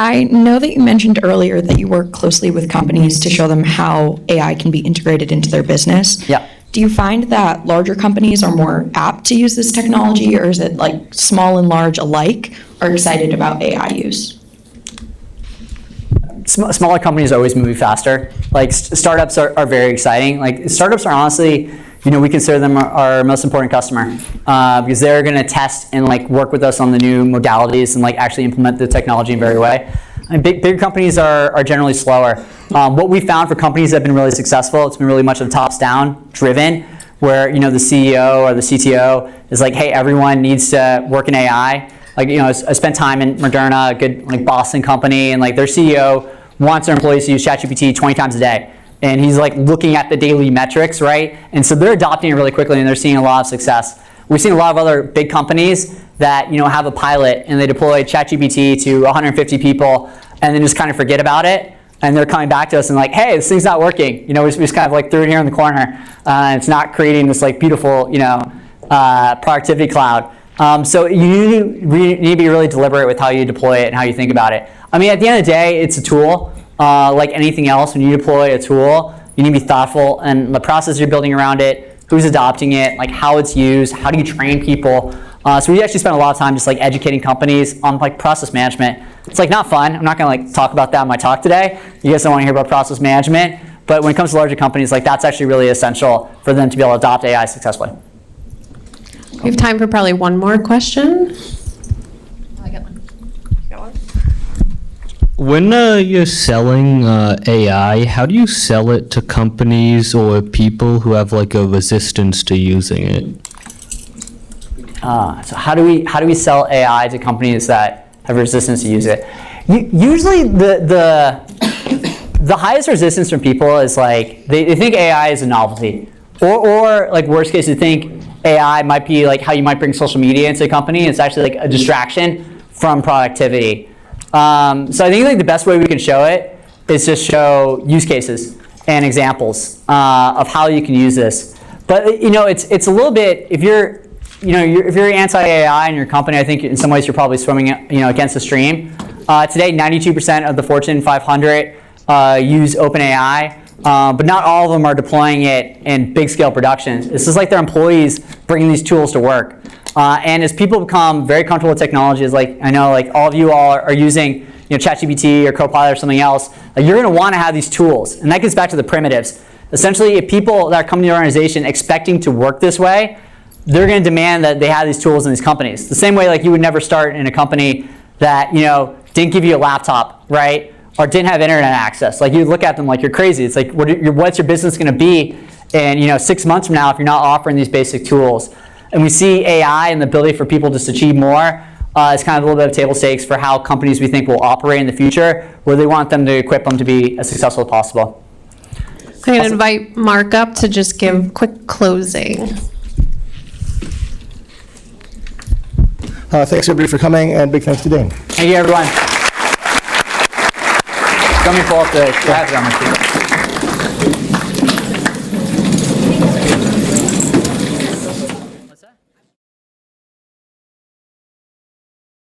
[SPEAKER 13] I know that you mentioned earlier that you work closely with companies to show them how AI can be integrated into their business.
[SPEAKER 2] Yeah.
[SPEAKER 13] Do you find that larger companies are more apt to use this technology, or is it like small and large alike are excited about AI use?
[SPEAKER 2] Smaller companies are always moving faster. Like startups are very exciting. Like startups are honestly, we consider them our most important customer because they're going to test and like work with us on the new modalities and like actually implement the technology in a very way. And big companies are generally slower. What we found for companies that have been really successful, it's been really much of tops down driven, where the CEO or the CTO is like, hey, everyone needs to work in AI. Like I spent time in Moderna, a good like Boston company, and like their CEO wants their employees to use ChatGPT 20 times a day. And he's like looking at the daily metrics, right? And so they're adopting it really quickly and they're seeing a lot of success. We've seen a lot of other big companies that have a pilot and they deploy ChatGPT to 150 people and then just kind of forget about it. And they're coming back to us and like, hey, this thing's not working. We just kind of like threw it here in the corner. It's not creating this like beautiful, productivity cloud. So you need to be really deliberate with how you deploy it and how you think about it. I mean, at the end of the day, it's a tool. Like anything else, when you deploy a tool, you need to be thoughtful and the process you're building around it, who's adopting it, like how it's used, how do you train people. So we actually spend a lot of time just like educating companies on like process management. It's like not fun. I'm not gonna like talk about that in my talk today. You guys don't want to hear about process management, but when it comes to larger companies, like that's actually really essential for them to be able to adopt AI successfully.
[SPEAKER 4] We have time for probably one more question.
[SPEAKER 13] I got one.
[SPEAKER 14] When you're selling AI, how do you sell it to companies or people who have like a resistance to using it?
[SPEAKER 2] So how do we sell AI to companies that have resistance to use it? Usually the highest resistance from people is like they think AI is a novelty, or like worst case, they think AI might be like how you might bring social media into a company. It's actually like a distraction from productivity. So I think like the best way we can show it is just show use cases and examples of how you can use this. But it's a little bit, if you're anti-AI in your company, I think in some ways you're probably swimming against the stream. Today, 92% of the Fortune 500 use OpenAI, but not all of them are deploying it in big scale production. This is like their employees bringing these tools to work. And as people become very comfortable with technologies, like I know like all of you all are using ChatGPT or Copilot or something else, like you're going to want to have these tools. And that gets back to the primitives. Essentially, if people that are coming to your organization expecting to work this way, they're going to demand that they have these tools in these companies. The same way like you would never start in a company that didn't give you a laptop, right? Or didn't have internet access. Like you look at them like you're crazy. It's like what's your business going to be in 6 months from now if you're not offering these basic tools? And we see AI and the ability for people just to achieve more is kind of a little bit of table stakes for how companies we think will operate in the future, where they want them to equip them to be as successful as possible.
[SPEAKER 4] I'm going to invite Mark up to just give quick closing.
[SPEAKER 1] Thanks everybody for coming, and big thanks to Dane.
[SPEAKER 2] Thank you, everyone. Let me pull up the graphic on my screen.